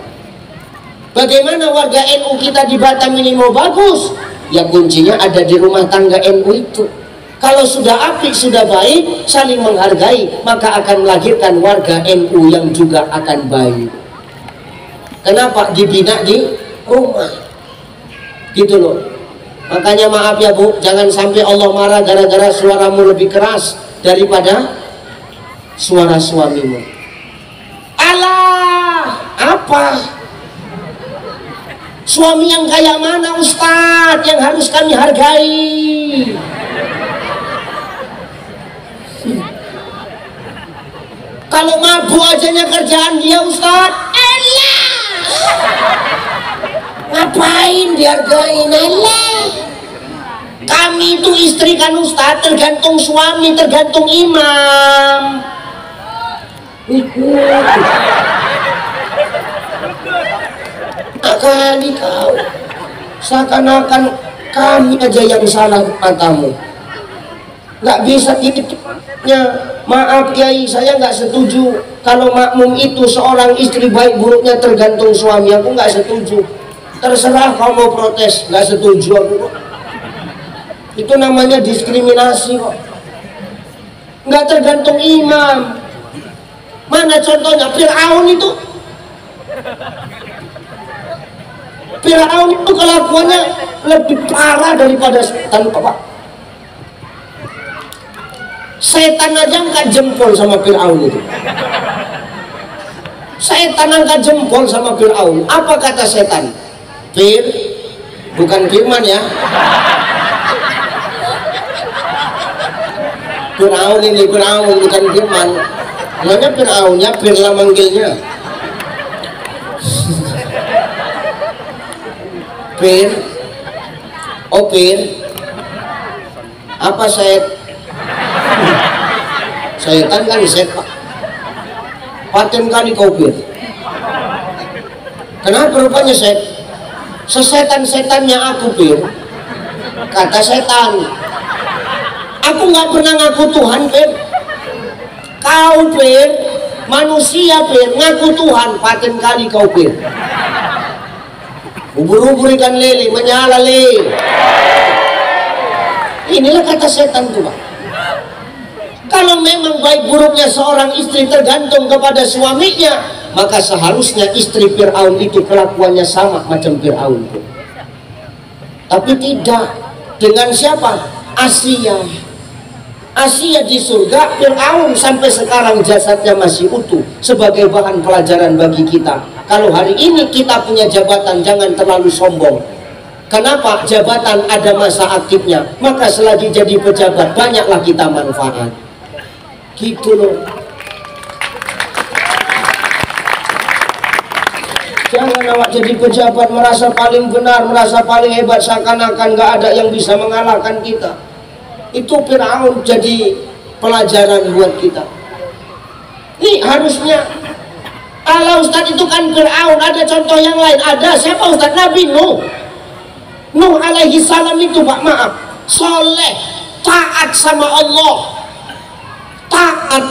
Bagaimana warga NU kita di Batam ini mau bagus? Ya kuncinya ada di rumah tangga NU itu. Kalau sudah apik, sudah baik, saling menghargai, maka akan melahirkan warga NU yang juga akan baik. Kenapa? Dibina di rumah. Gitu loh. Makanya maaf ya Bu, jangan sampai Allah marah gara-gara suaramu lebih keras daripada suara suamimu. Alah, apa? Suami yang kayak mana Ustadz yang harus kami hargai? Kalau mabuk ajanya kerjaan dia Ustadz, elah, ngapain dihargain? Elah, kami itu istri kan Ustadz, tergantung suami, tergantung imam. Kali kau seakan-akan kami aja yang salah matamu. Nggak bisa titiknya. Maaf Kiai, saya nggak setuju kalau makmum itu seorang istri baik buruknya tergantung suami. Aku nggak setuju. Terserah kau mau protes, nggak setuju aku. Itu namanya diskriminasi kok. Nggak tergantung imam. Mana contohnya? Fir'aun itu. Fir'aun itu kelakuannya lebih parah daripada setan, Pak. Setan aja angkat jempol sama Fir'aun itu. Setan angkat jempol sama Fir'aun. Apa kata setan? Bukan firman ya. Fir'aun ini, Fir'aun bukan firman. Namanya Fir'aunnya, Fir'la manggilnya. Apa setan kan setan. Paten kali kau Kenapa rupanya sesetan-setannya aku kata setan. Aku nggak pernah ngaku Tuhan Kau manusia ngaku Tuhan. Paten kali kau ubur-ubur ikan lele menyala le. Inilah kata setan tuh Pak. Kalau memang baik buruknya seorang istri tergantung kepada suaminya, maka seharusnya istri Fir'aun itu kelakuannya sama macam Fir'aun itu. Tapi tidak. Dengan siapa? Asia di surga, Fir'aun sampai sekarang jasadnya masih utuh sebagai bahan pelajaran bagi kita. Kalau hari ini kita punya jabatan, jangan terlalu sombong. Kenapa? Jabatan ada masa aktifnya, maka selagi jadi pejabat banyaklah kita manfaat. Gitu loh. Jangan awak jadi pejabat merasa paling benar, merasa paling hebat, seakan-akan gak ada yang bisa mengalahkan kita. Itu Fir'aun jadi pelajaran buat kita. Nih harusnya. Allah Ustadz itu kan Fir'aun. Ada contoh yang lain? Ada. Siapa Ustadz? Nabi Nuh. Nuh alaihi salam itu Pak, maaf, soleh, taat sama Allah. Taat.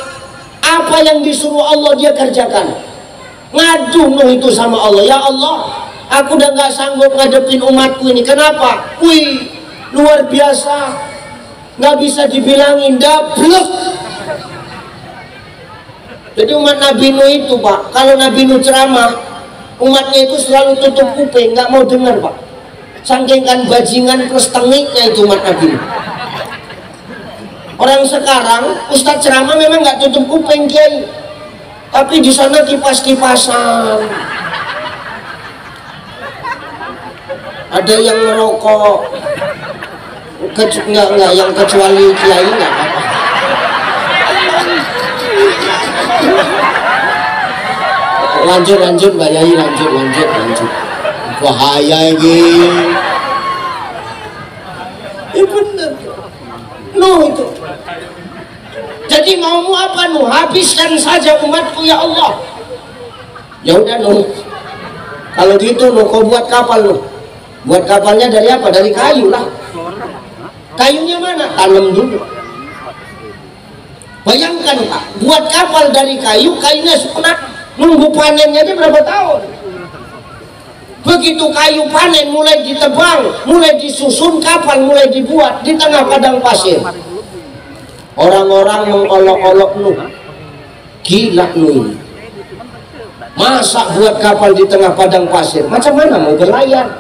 Apa yang disuruh Allah dia kerjakan. Ngadu Nuh itu sama Allah. Ya Allah, aku udah gak sanggup ngadepin umatku ini. Kenapa? Wih, luar biasa. Nggak bisa dibilangin, dablek. Jadi umat Nabi Nuh itu Pak, kalau Nabi Nuh ceramah, umatnya itu selalu tutup kuping, nggak mau dengar Pak. Saking kan bajingan plus tengiknya itu umat Nabi Nuh. Orang sekarang Ustadz ceramah memang nggak tutup kuping Kiai, tapi di sana kipas-kipasan. Ada yang ngerokok. Enggak, yang kecuali Kiai enggak apa-apa. Lanjut Mbak Yai, lanjut. Bahaya ini. Ya benar. Nuh Jadi maumu apa Nuh? Habiskan saja umatku ya Allah. Ya udah Nuh, kalau gitu Nuh kau buat kapal Nuh. Buat kapalnya dari apa? Dari kayu lah. Kayunya mana? Tanam dulu. Bayangkan Pak, buat kapal dari kayu, kayunya sunat, nunggu panennya aja berapa tahun. Begitu kayu panen, mulai ditebang, mulai disusun, kapal mulai dibuat di tengah padang pasir. Orang-orang mengolok-olok Nuh, gila Nuh ini. Masa buat kapal di tengah padang pasir? Macam mana mau berlayar?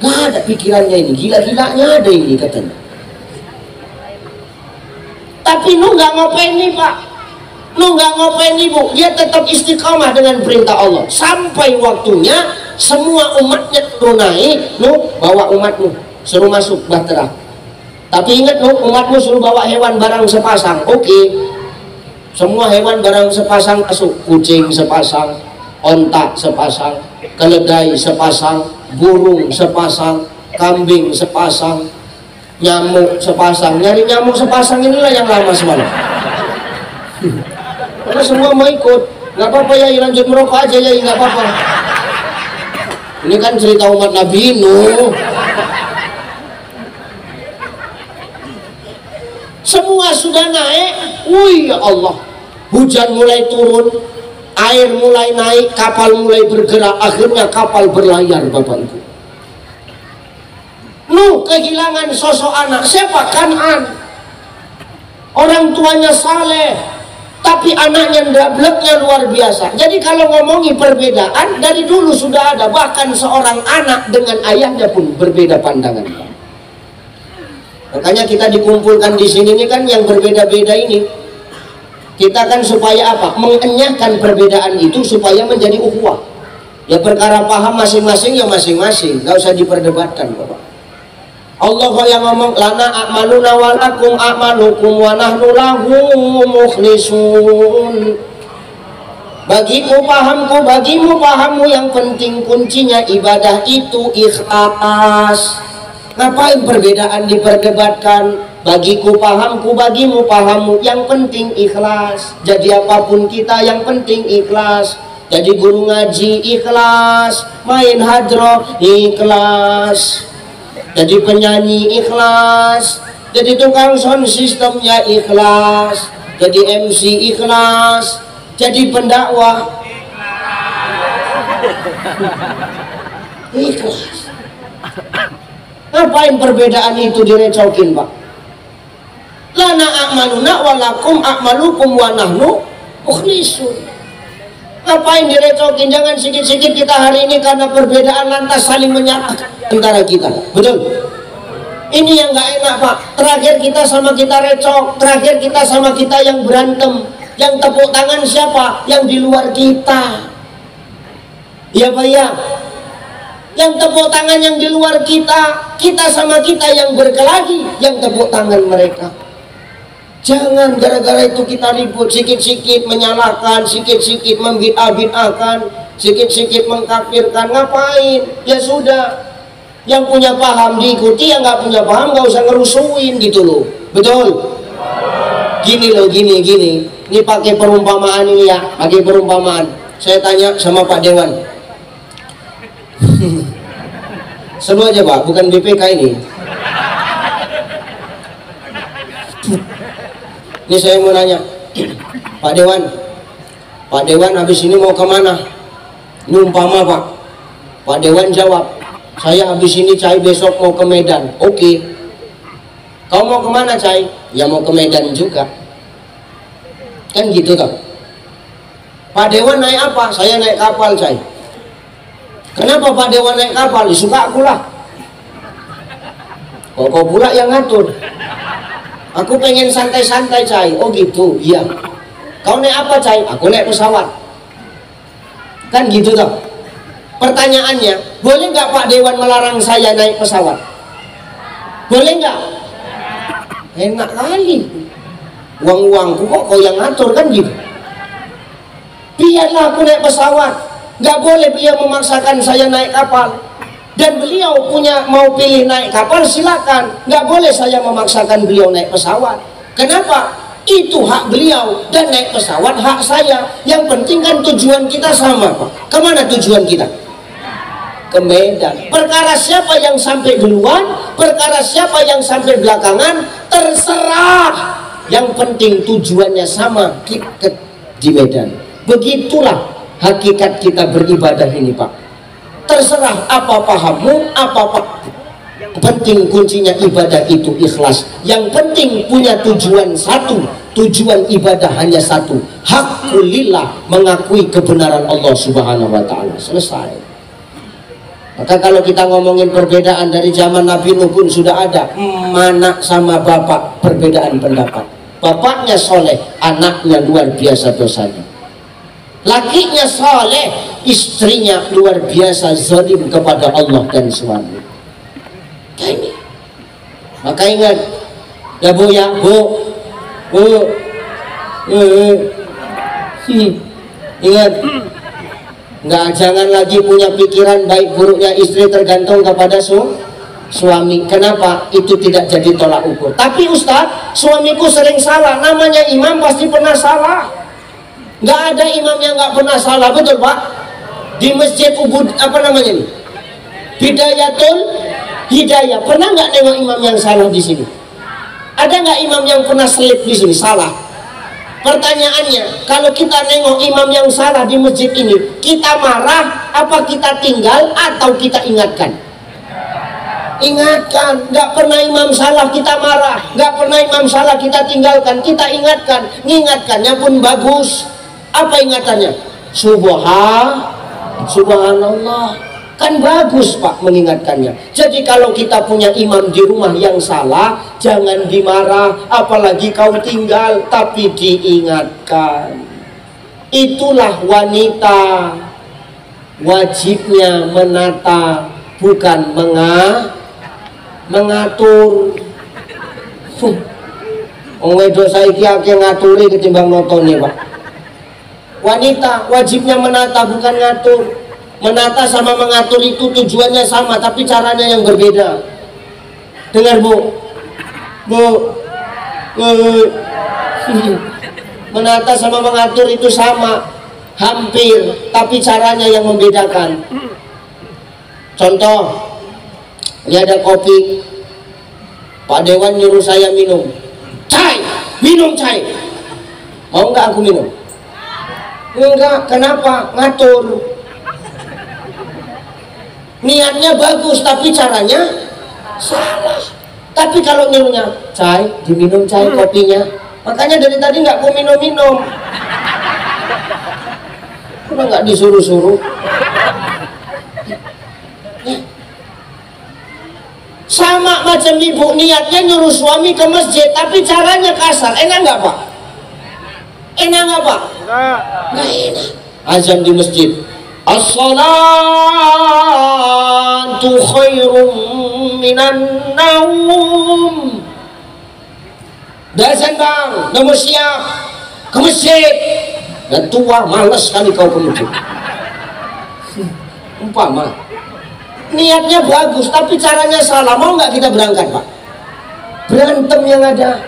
Gak ada pikirannya ini, gila-gilanya ada ini katanya. Tapi Nuh nggak ngopeni Pak, Nuh nggak ngopeni Bu, dia tetap istiqamah dengan perintah Allah. Sampai waktunya semua umatnya Nuh naik, Nuh bawa umatmu suruh masuk bahtera. Tapi ingat Nuh, umatmu suruh bawa hewan barang sepasang. Oke, semua hewan barang sepasang masuk, kucing sepasang, onta sepasang, keledai sepasang, burung sepasang, kambing sepasang, nyamuk sepasang. Nyari nyamuk sepasang inilah yang lama semalam. Karena semua mau ikut. Nggak apa-apa ya, lanjut merokok aja ya, nggak apa-apa. Ini kan cerita umat Nabi Nuh. Semua sudah naik. Wih ya Allah, hujan mulai turun, air mulai naik, kapal mulai bergerak. Akhirnya kapal berlayar Bapak Ibu. Nuh kehilangan sosok anak. Siapa? Kan'an. Orang tuanya saleh, tapi anaknya ndableknya luar biasa. Jadi kalau ngomongi perbedaan, dari dulu sudah ada. Bahkan seorang anak dengan ayahnya pun berbeda pandangan. Makanya kita dikumpulkan di sini ini kan yang berbeda-beda ini. Kita kan supaya apa? Mengenyahkan perbedaan itu supaya menjadi ukhuwah. Ya perkara paham masing-masing ya masing-masing, nggak usah diperdebatkan Bapak. Allah yang ngomong lana a'maluna wa lakum a'malukum wa nahnu lahu mukhlisun. Bagiku pahamku, bagimu pahammu, yang penting kuncinya ibadah itu ikhlas. Ngapain perbedaan diperdebatkan? Bagiku pahamku, bagimu pahammu, yang penting ikhlas. Jadi apapun kita yang penting ikhlas. Jadi guru ngaji ikhlas, main hadroh ikhlas, jadi penyanyi ikhlas, jadi tukang sound sistemnya ikhlas, jadi MC ikhlas, jadi pendakwah ikhlas. Ngapain perbedaan itu direcokin Pak? Lana a'maluna walakum a'malukum wa nahnu mukhlisun. Ngapain direcokin? Jangan sikit-sikit kita hari ini karena perbedaan lantas saling menyalahkan antara kita. Betul? Ini yang nggak enak Pak. Terakhir kita sama kita recok, terakhir kita sama kita yang berantem. Yang tepuk tangan siapa? Yang di luar kita. Ya Pak ya. Yang tepuk tangan yang di luar kita, kita sama kita yang berkelahi, yang tepuk tangan mereka. Jangan gara-gara itu kita ribut, sikit-sikit menyalahkan, sikit-sikit membid'ah-bid'ahkan, sikit-sikit mengkafirkan. Ngapain? Ya sudah, yang punya paham diikuti, yang nggak punya paham nggak usah ngerusuin gitu loh. Betul? Gini loh, gini. Ini pakai perumpamaan ini ya, pakai perumpamaan. Saya tanya sama Pak Dewan. Seru aja Pak, bukan BPK ini. Ini saya mau nanya, Pak Dewan habis ini mau kemana? Ini umpama Pak. Pak Dewan jawab, saya habis ini Cai besok mau ke Medan. Oke. Kau mau kemana Cai? Ya mau ke Medan juga. Kan gitu toh. Pak Dewan naik apa? Saya naik kapal Cai. Kenapa Pak Dewan naik kapal? Suka aku lah. Kok pula yang ngatur? Aku pengen santai-santai Cai. Oh gitu, iya. Kau naik apa Cai? Aku naik pesawat. Kan gitu toh. Pertanyaannya, boleh nggak Pak Dewan melarang saya naik pesawat? Boleh nggak? Enak kali. Uang-uangku kok kau yang ngatur kan gitu. Biarlah aku naik pesawat. Nggak boleh beliau memaksakan saya naik kapal. Dan beliau punya mau pilih naik kapal silakan. Nggak boleh saya memaksakan beliau naik pesawat. Kenapa? Itu hak beliau, dan naik pesawat hak saya. Yang penting kan tujuan kita sama, Pak. Kemana tujuan kita? Ke Medan. Perkara siapa yang sampai duluan, perkara siapa yang sampai belakangan, terserah. Yang penting tujuannya sama, di Medan. Begitulah hakikat kita beribadah ini, Pak. Terserah apa pahammu, apa penting kuncinya ibadah itu ikhlas. Yang penting punya tujuan satu, tujuan ibadah hanya satu, haqqulillah, mengakui kebenaran Allah Subhanahu wa Ta'ala. Selesai. Maka kalau kita ngomongin perbedaan dari zaman Nabi Nuh pun sudah ada, anak sama bapak perbedaan pendapat. Bapaknya soleh, anaknya luar biasa dosanya. Lakinya soleh, istrinya luar biasa zalim kepada Allah dan suami. Ini. Maka ingat, ya Bu, ingat, jangan lagi punya pikiran baik buruknya istri tergantung kepada suami. Kenapa? Itu tidak jadi tolak ukur. Tapi Ustadz, suamiku sering salah. Namanya imam pasti pernah salah. Nggak ada imam yang nggak pernah salah, betul Pak? Di masjid Ubud, apa namanya ini? Bidayatul Hidayah. Pernah nggak nengok imam yang salah di sini? Ada nggak imam yang pernah selip di sini? Salah. Pertanyaannya, kalau kita nengok imam yang salah di masjid ini, kita marah, apa kita tinggal, atau kita ingatkan? Ingatkan. Nggak pernah imam salah kita marah, nggak pernah imam salah kita tinggalkan, kita ingatkan. Mengingatkannya pun bagus. Apa ingatannya? Subhanallah. Kan bagus Pak mengingatkannya. Jadi kalau kita punya imam di rumah yang salah, jangan dimarah, apalagi kau tinggal, tapi diingatkan. Itulah wanita, wajibnya menata, bukan mengatur. Wedo saiki akeh ngaturi ketimbang notone Pak. Wanita wajibnya menata, bukan ngatur. Menata sama mengatur itu tujuannya sama, tapi caranya yang berbeda. Dengar Bu, menata sama mengatur itu sama, hampir, tapi caranya yang membedakan. Contoh, ini ada kopi, Pak Dewan nyuruh saya minum chai, mau nggak aku minum? Enggak. Kenapa? Ngatur. Niatnya bagus, tapi caranya salah. Tapi kalau nyuruhnya chai, diminum chai kopinya, makanya dari tadi nggak mau minum. Udah nggak disuruh-suruh. Sama macam ibu, niatnya nyuruh suami ke masjid, tapi caranya kasar. Enak nggak Pak? Enak nggak Pak? Nggak enak. Azan di masjid, as-salatu khairum minan naum. Azan bang, udah mau siap ke masjid. Dan tua, malas sekali kau ke masjid. Umpama niatnya bagus, tapi caranya salah. Mau nggak kita berangkat Pak? Berantem yang ada.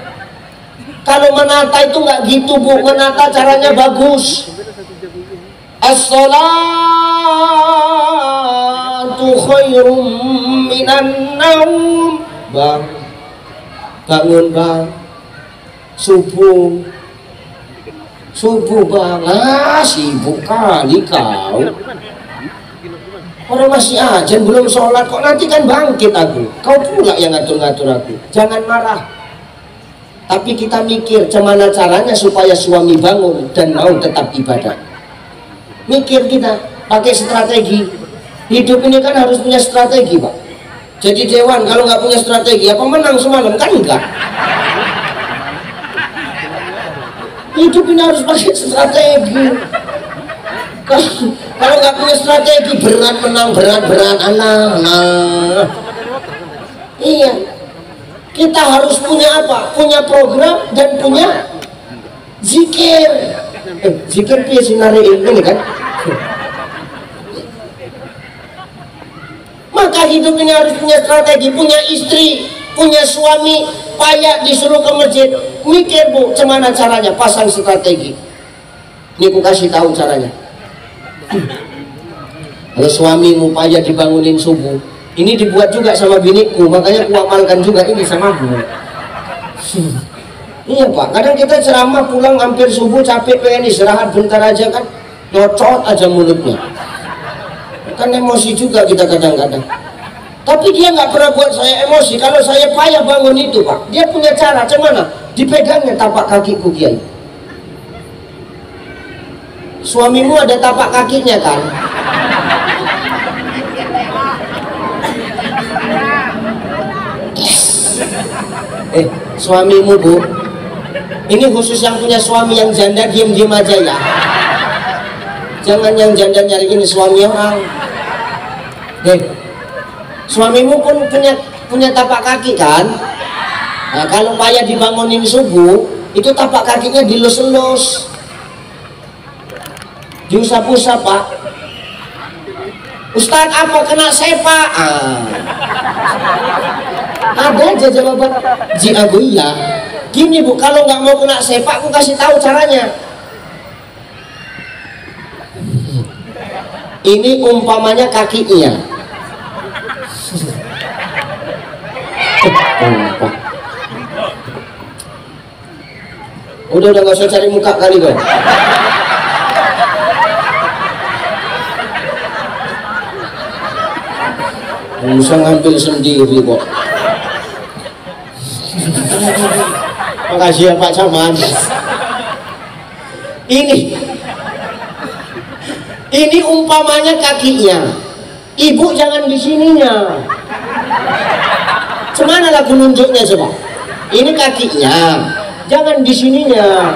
Kalau menata itu nggak gitu Bu, menata caranya bagus. As-salatu khairum minan naum. Bang, bangun bang, subuh bang. Sibuk kali kau. Orang masih ajan belum sholat kok, nanti kan bangkit aku. Kau pula yang ngatur-ngatur aku. Jangan marah. Tapi kita mikir gimana caranya supaya suami bangun dan mau tetap ibadah. Mikir kita, pakai strategi. Hidup ini kan harus punya strategi Pak. Jadi Dewan kalau nggak punya strategi, apa menang semalam? Kan enggak. Hidup ini harus pakai strategi. Kalau nggak punya strategi, berat menang, berat anak. Iya, kita harus punya apa? Punya program dan punya zikir. Zikir dia sinari ini kan. Maka hidup ini harus punya strategi, punya istri. punya suami payah disuruh ke masjid, mikir bu, gimana caranya pasang strategi. Ini aku kasih tahu caranya. Kalau suamimu payah dibangunin subuh, ini dibuat juga sama biniku, makanya aku amalkan juga ini sama bu. Iya pak, kadang kita ceramah pulang hampir subuh capek pengen istirahat bentar aja kan, nyocot aja mulutnya. Kan emosi juga kita kadang-kadang. Tapi dia nggak pernah buat saya emosi. Kalau saya payah bangun itu pak, dia punya cara. Cuman dipegangnya tapak kakiku kiai. Suamimu ada tapak kakinya kan? Suamimu bu, ini khusus yang punya suami yang janda, diem-diem aja ya. Jangan yang janda nyariin suami orang. Suamimu pun punya tapak kaki kan? Nah, kalau payah dibangunin subuh, itu tapak kakinya dilus-lus, diusap-usap pak. Ustadz apa kena sepak? Ada aja jawaban. Ji aku iya. Gini bu, kalau nggak mau kena sepak, aku kasih tahu caranya. Ini umpamanya kakinya. Udah nggak usah cari muka kali kau. Bisa ngambil sendiri kok. Makasih ya Pak Camat. Ini umpamanya kakinya. Ibu jangan di sininya. Cemana lagu nunjuknya coba? Ini kakinya, jangan di sininya.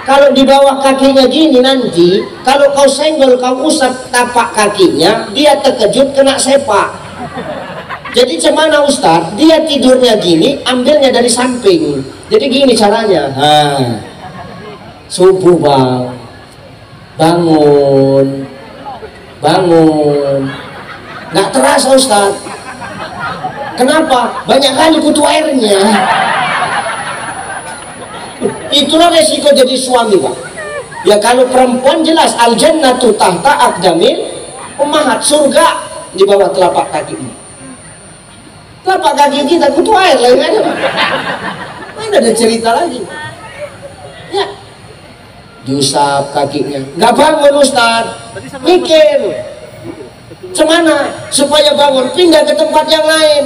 Kalau di bawah kakinya gini nanti, kalau kau senggol, kau usap tapak kakinya, dia terkejut kena sepak. Jadi cemana Ustadz? Dia tidurnya gini, ambilnya dari samping. Jadi gini caranya. Subuh bang, bangun. Nggak terasa Ustadz. Kenapa? Banyak kali kutu airnya. Itulah resiko jadi suami pak. Ya kalau perempuan jelas al jannatu tahta aqdamil ummahat, surga di bawah telapak kakinya. Telapak kaki kita kutu air lain aja pak. Mana ada cerita lagi. Ya, diusap kakinya. Nggak bangun Ustadz. Mikir. Cemana supaya bangun, pindah ke tempat yang lain.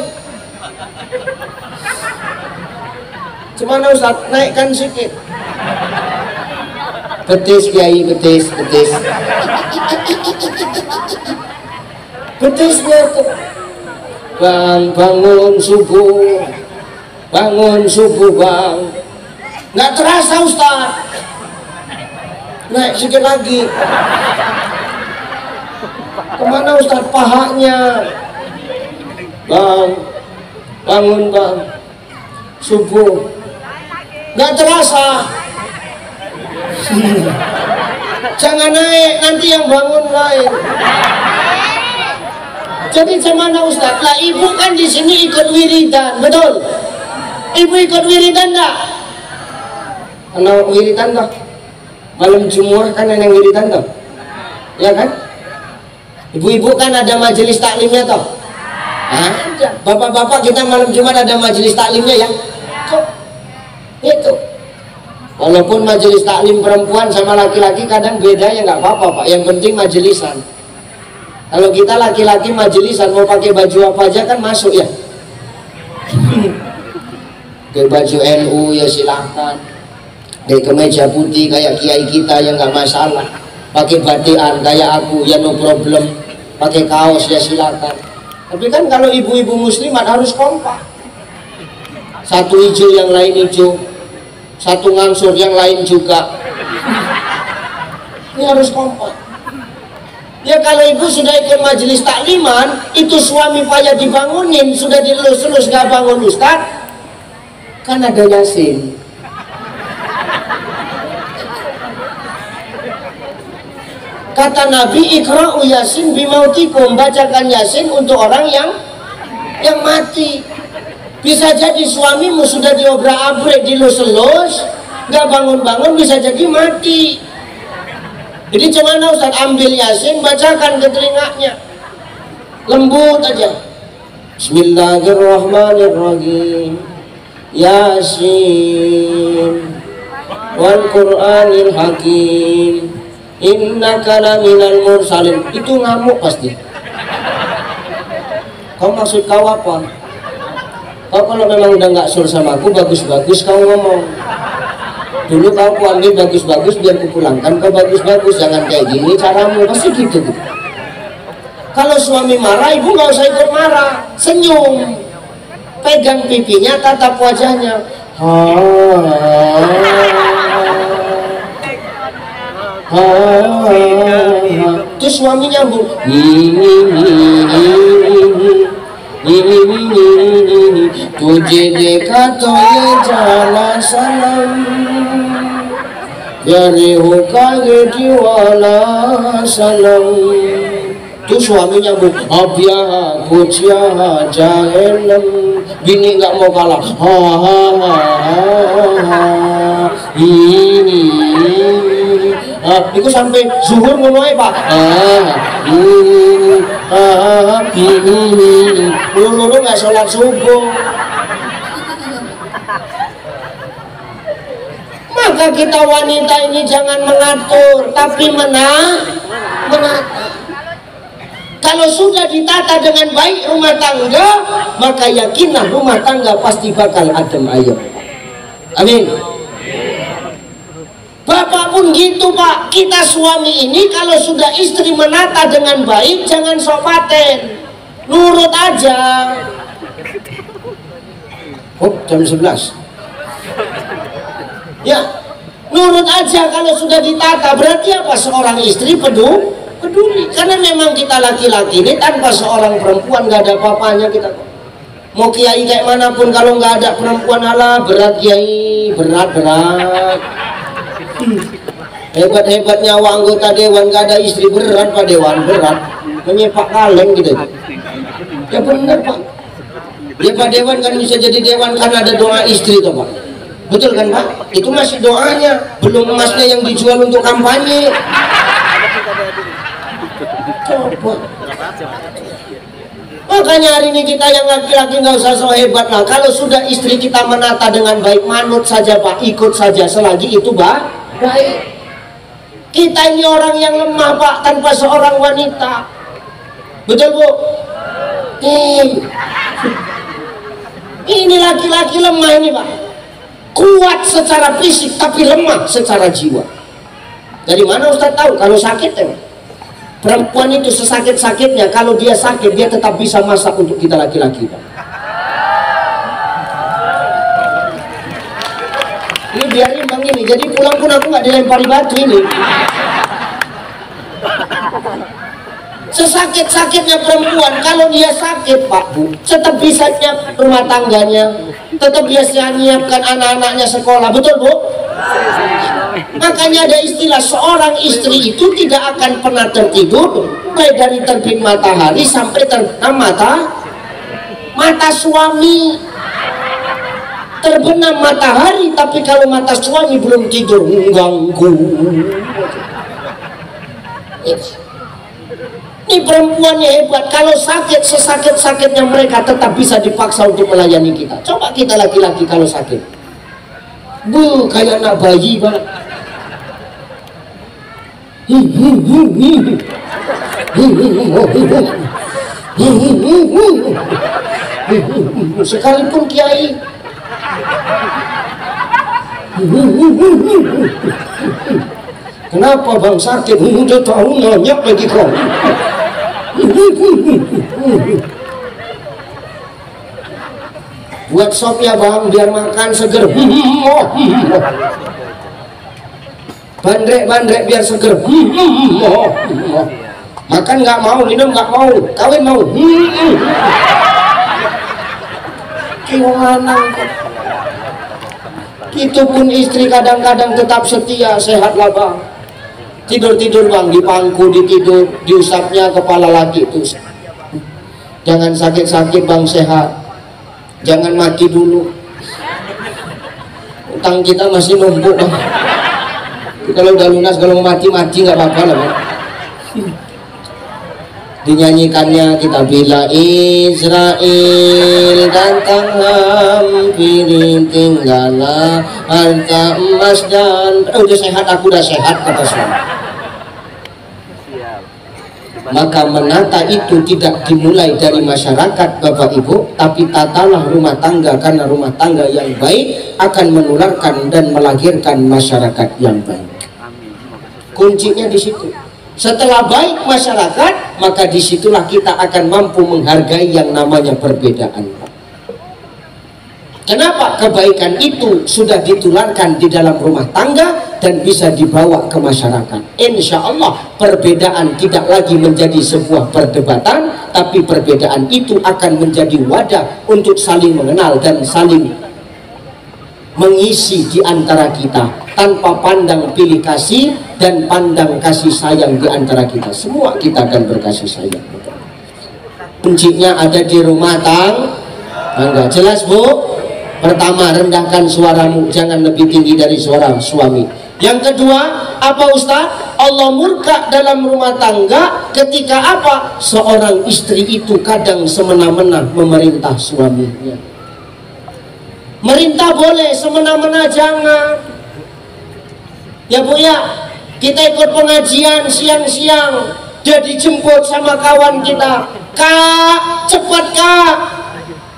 Cemana Ustaz? Naikkan sedikit. Betis kiai, betis. Betisnya tuh. Bang, bangun subuh bang. Nggak terasa Ustaz. Naik sedikit lagi. Kemana Ustaz? Pahanya. Bang, bangun bang. Subuh. Nggak terasa. Jangan naik, nanti yang bangun lain. Jadi gimana Ustaz? Lah ibu kan di sini ikut wiridan, betul? Ibu ikut wiridan enggak? Kalau wiridan toh? Malam Jumat kan ada yang wiridan toh? Ya kan? Ibu-ibu kan ada majelis taklimnya toh? Ada. Bapak-bapak kita malam Jumat ada majelis taklimnya ya? Itu. Walaupun majelis taklim perempuan sama laki-laki kadang beda ya nggak apa-apa pak. Yang penting majelisan. Kalau kita laki-laki majelisan mau pakai baju apa aja kan masuk ya. Pakai baju NU ya silahkan. Pakai kemeja putih kayak kiai kita ya nggak masalah. Pakai batian kayak aku ya no problem. Pakai kaos ya silakan. Tapi kan kalau ibu-ibu muslimat harus kompak. Satu hijau yang lain hijau, satu ngangsur yang lain juga. Ini harus kompak. Ya kalau ibu sudah ikut majelis takliman, itu suami payah dibangunin, sudah dilus-lus nggak bangun Ustaz, kan ada Yasin. Kata Nabi, ikra'u Yasin bimautikum, bacakan Yasin untuk orang yang mati. Bisa jadi suamimu sudah diobrak-abrik, dilus-elus, nggak bangun-bangun, bisa jadi mati. Jadi cuman Ustaz ambil Yasin, bacakan ke telinganya, lembut aja. Bismillahirrahmanirrahim. Yasin wal Qur'anil Hakim innaka laminal mursalin. Itu ngamuk pasti. Kau maksud kau apa? Kau kalau memang udah nggak sur sama aku, bagus-bagus kau ngomong. Dulu kau ambil bagus-bagus biar kupulangkan, kau bagus-bagus, jangan kayak gini caramu, pasti gitu. Kalau suami marah, ibu nggak usah ikut marah, senyum, pegang pipinya, tatap wajahnya. Terus suami nyambung. Tujhe dekha to ye jana sanam, yare hoka ye diwala sanam. Itu suami nyambung. Abya kucia jahenam. Bini nggak mau kalah. Itu sampai zuhur mulai Pak. Lulu nggak sholat subuh. Maka kita wanita ini jangan mengatur, tapi menata. Kalau sudah ditata dengan baik rumah tangga, maka yakinlah rumah tangga pasti bakal adem ayem. Amin. Bapak pun gitu Pak. Kita suami ini kalau sudah istri menata dengan baik, jangan sok paten, nurut aja. Oh, jam 11. Ya, nurut aja kalau sudah ditata. Berarti apa? Seorang istri peduli. Karena memang kita laki-laki ini tanpa seorang perempuan nggak ada apa-apanya kita. Mau kiai kayak manapun kalau nggak ada perempuan, ala berat kiai, berat. Hebat-hebatnya anggota dewan nggak ada istri, berat Pak Dewan, berat. Menyepak kaleng gitu. Ya benar Pak. Ya Pak Dewan kan bisa jadi dewan karena ada doa istri tuh Pak. Betul kan Pak? Itu masih doanya, belum emasnya yang dijual untuk kampanye. Coba. Makanya hari ini kita yang laki-laki nggak usah so hebat lah. Kalau sudah istri kita menata dengan baik, manut saja Pak, ikut saja selagi itu baik. Kita ini orang yang lemah Pak, tanpa seorang wanita. Betul Bu? Ini laki-laki lemah ini Pak. Kuat secara fisik tapi lemah secara jiwa. Dari mana Ustaz tahu? Kalau sakit ya. Perempuan itu sesakit-sakitnya, kalau dia sakit dia tetap bisa masak untuk kita laki-laki Pak. Ini biar imbang ini, jadi pulang pun aku nggak dilempari batu ini. Sesakit-sakitnya perempuan, kalau dia sakit Pak Bu, tetap bisa nyiapkan rumah tangganya, tetap bisa nyiapkan anak-anaknya sekolah, betul Bu? Makanya ada istilah seorang istri itu tidak akan pernah tertidur baik dari terbit matahari sampai terbenam mata suami. Terbenam matahari, tapi kalau mata suami belum tidur mengganggu. Ini perempuannya hebat. Kalau sakit, sesakit-sakitnya mereka tetap bisa dipaksa untuk melayani kita. Coba kita laki-laki kalau sakit, bu, kayak anak bayi Pak. Sekalipun kiai. Kenapa bang sakit? Udah tahu nanya lagi kau. Buat sop ya bang, biar makan seger. Bandrek biar seger. Makan nggak mau, minum nggak mau, kawin mau. Kiwanang. Itu pun istri kadang-kadang tetap setia, sehatlah bang. Tidur bang, di pangku, ditidur, diusapnya kepala lagi itu. Jangan sakit-sakit bang, sehat. Jangan mati dulu, utang kita masih numpuk Bang. Kalau udah lunas, kalau mau mati nggak apa-apa lah Bang. Dinyanyikannya kita bila Israel datang hampiri tinggallah harta emas dan udah sehat, aku udah sehat kata suami. Maka menata itu tidak dimulai dari masyarakat Bapak Ibu, tapi tatalah rumah tangga, karena rumah tangga yang baik akan menularkan dan melahirkan masyarakat yang baik. Kuncinya di situ. Setelah baik masyarakat, maka disitulah kita akan mampu menghargai yang namanya perbedaan. Kenapa? Kebaikan itu sudah ditularkan di dalam rumah tangga dan bisa dibawa ke masyarakat. Insya Allah perbedaan tidak lagi menjadi sebuah perdebatan, tapi perbedaan itu akan menjadi wadah untuk saling mengenal dan saling mengisi di antara kita, tanpa pandang pilih kasih dan pandang kasih sayang di antara kita. Semua kita akan berkasih sayang. Kuncinya ada di rumah tangga. Jelas Bu? Pertama, rendahkan suaramu, jangan lebih tinggi dari suara suami. Yang kedua, apa Ustaz? Allah murka dalam rumah tangga ketika apa? Seorang istri itu kadang semena-mena memerintah suaminya. Merintah boleh, semena-mena jangan. Ya Bu ya, kita ikut pengajian siang-siang, dia dijemput sama kawan kita, Kak, cepat Kak,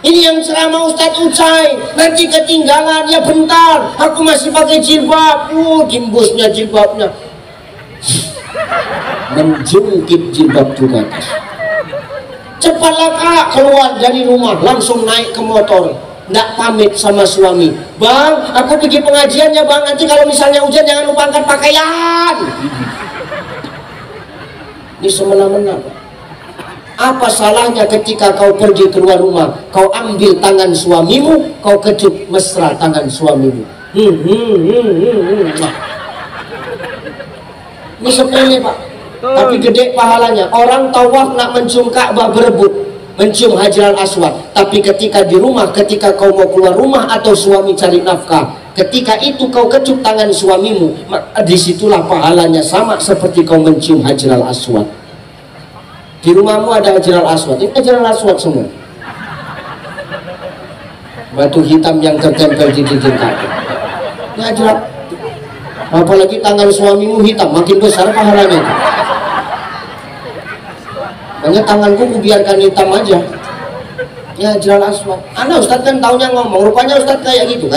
ini yang ceramah Ustadz Ucai, nanti ketinggalan, ya bentar, aku masih pakai jilbab. Dimbusnya jilbabnya, menjungkit jilbab juga. Cepatlah Kak, keluar dari rumah, langsung naik ke motor, nggak pamit sama suami. Bang, aku pergi pengajian ya Bang, nanti kalau misalnya hujan jangan lupa angkat pakaian. Ini semena-mena. Apa salahnya ketika kau pergi keluar rumah, kau ambil tangan suamimu, kau kecup mesra tangan suamimu. Ini sepele Pak, tapi gede pahalanya. Orang tawaf nak mencium Ka'bah berebut, mencium Hajarul Aswad, tapi ketika di rumah, ketika kau mau keluar rumah atau suami cari nafkah, ketika itu kau kecup tangan suamimu, disitulah pahalanya sama seperti kau mencium Hajarul Aswad. Di rumahmu ada Hajarul Aswad, ini Hajarul Aswad semua, batu hitam yang tertempel di dinding Ka'bah. Ini Hajarul, apalagi tangan suamimu hitam, makin besar pahalanya. Hanya tanganku biarkan hitam aja. Ya Hajarul Aswad. Anak Ustadz kan taunya ngomong, rupanya Ustadz kayak gitu.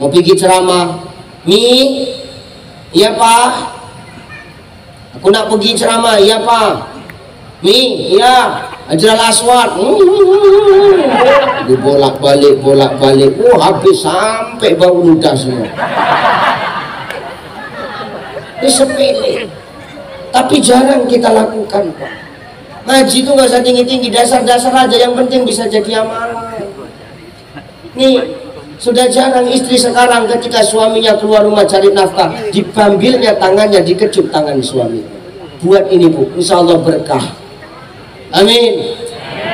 Mau pergi ceramah, iya Pak. Aku nak pergi ceramah, iya Pak. Iya. Hajarul Aswad. Bolak-balik. Habis sampai bau ludah semua. Ini sepele, tapi jarang kita lakukan Pak. Ngaji itu nggak usah tinggi-tinggi, dasar-dasar aja, yang penting bisa jadi amalan. Nih, sudah jarang istri sekarang ketika suaminya keluar rumah cari nafkah, diambilnya tangannya, dikecup tangan suami. Buat ini Bu, insya Allah berkah. Amin.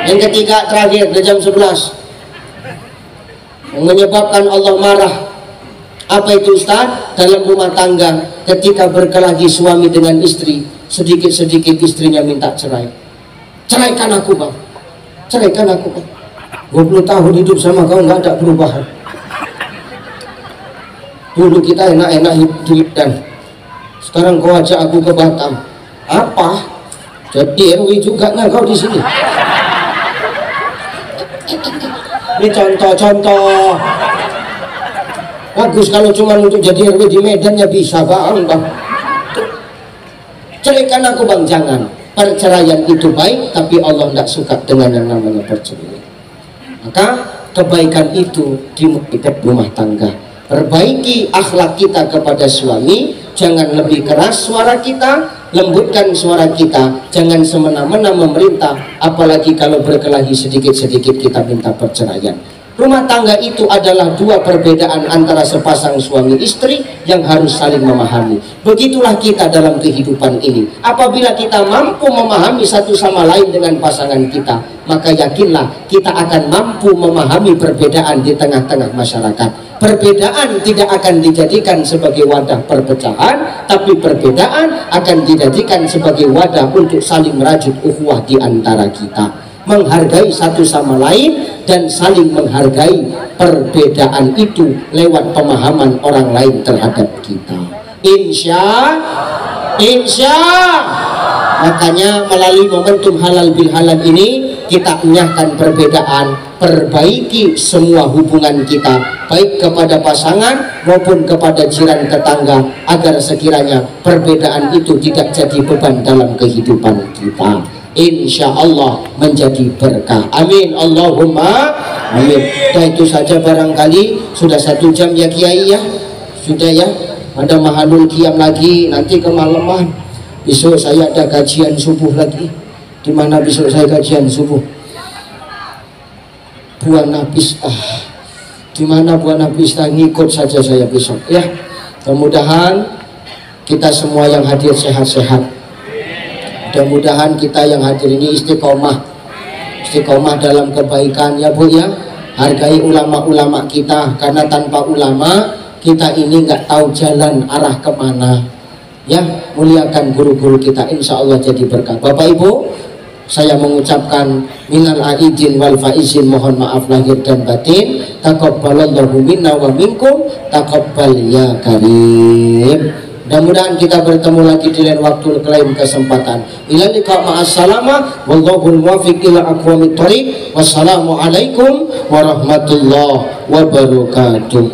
Yang ketiga terakhir, di jam 11, yang menyebabkan Allah marah. Apa itu Ustaz? Dalam rumah tangga, ketika berkelahi suami dengan istri, sedikit-sedikit istrinya minta cerai. Ceraikan aku Bang, ceraikan aku Bang. 20 tahun hidup sama kau nggak ada perubahan. Dulu kita enak-enak hidup dan sekarang kau ajak aku ke Batam. Apa? Jadi RW juga nggak kau di sini? Ini contoh-contoh. Bagus kalau cuma untuk jadi RW di Medan ya bisa Bang. Ceraikan aku Bang, jangan. Perceraian itu baik, tapi Allah tidak suka dengan yang namanya perceraian. Maka kebaikan itu dimulai dari rumah tangga. Perbaiki akhlak kita kepada suami, jangan lebih keras suara kita, lembutkan suara kita, jangan semena-mena memerintah, apalagi kalau berkelahi sedikit-sedikit kita minta perceraian. Rumah tangga itu adalah dua perbedaan antara sepasang suami istri yang harus saling memahami. Begitulah kita dalam kehidupan ini. Apabila kita mampu memahami satu sama lain dengan pasangan kita, maka yakinlah kita akan mampu memahami perbedaan di tengah-tengah masyarakat. Perbedaan tidak akan dijadikan sebagai wadah perpecahan, tapi perbedaan akan dijadikan sebagai wadah untuk saling merajut ukhuwah di antara kita. Menghargai satu sama lain dan saling menghargai perbedaan itu lewat pemahaman orang lain terhadap kita. Insya makanya melalui momentum halal bil halal ini kita enyahkan perbedaan, perbaiki semua hubungan kita baik kepada pasangan maupun kepada jiran tetangga, agar sekiranya perbedaan itu tidak jadi beban dalam kehidupan kita. Insya Allah menjadi berkah. Amin Allahumma amin. Dan itu saja barangkali sudah 1 jam ya Kiai ya. Sudah ya. Ada mahalul qiyam lagi nanti kemalaman. Besok saya ada kajian subuh lagi. Di mana besok saya kajian subuh? Buana Pista. Di mana Buana Pista, ngikut saja saya besok ya. Mudah-mudahan kita semua yang hadir sehat-sehat. Mudah-mudahan kita yang hadir ini istiqomah dalam kebaikan ya Bu ya. Hargai ulama-ulama kita, karena tanpa ulama kita ini nggak tahu jalan arah kemana ya. Muliakan guru-guru kita, insya Allah jadi berkah. Bapak Ibu, saya mengucapkan minal aidin wal faizin, mohon maaf lahir dan batin. Taqabbalallahu minna wa minkum, taqabbal ya karim. Mudah-mudahan kita bertemu lagi di lain waktu, ke lain kesempatan. Ila liqa ma'assalama wallahul muwaffiq ila aqwamit thoriq. Wassalamualaikum warahmatullahi wabarakatuh.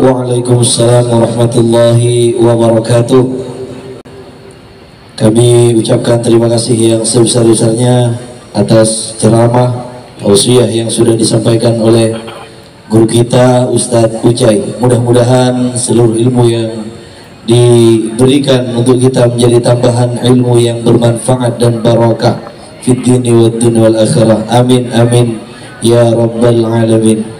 Waalaikumsalam warahmatullahi wabarakatuh. Kami ucapkan terima kasih yang sebesar-besarnya atas ceramah tausiah yang sudah disampaikan oleh guru kita Ustadz Ucai. Mudah-mudahan seluruh ilmu yang diberikan untuk kita menjadi tambahan ilmu yang bermanfaat dan barakah fid dini wad dunya wal akhirah. Amin amin ya rabbal alamin.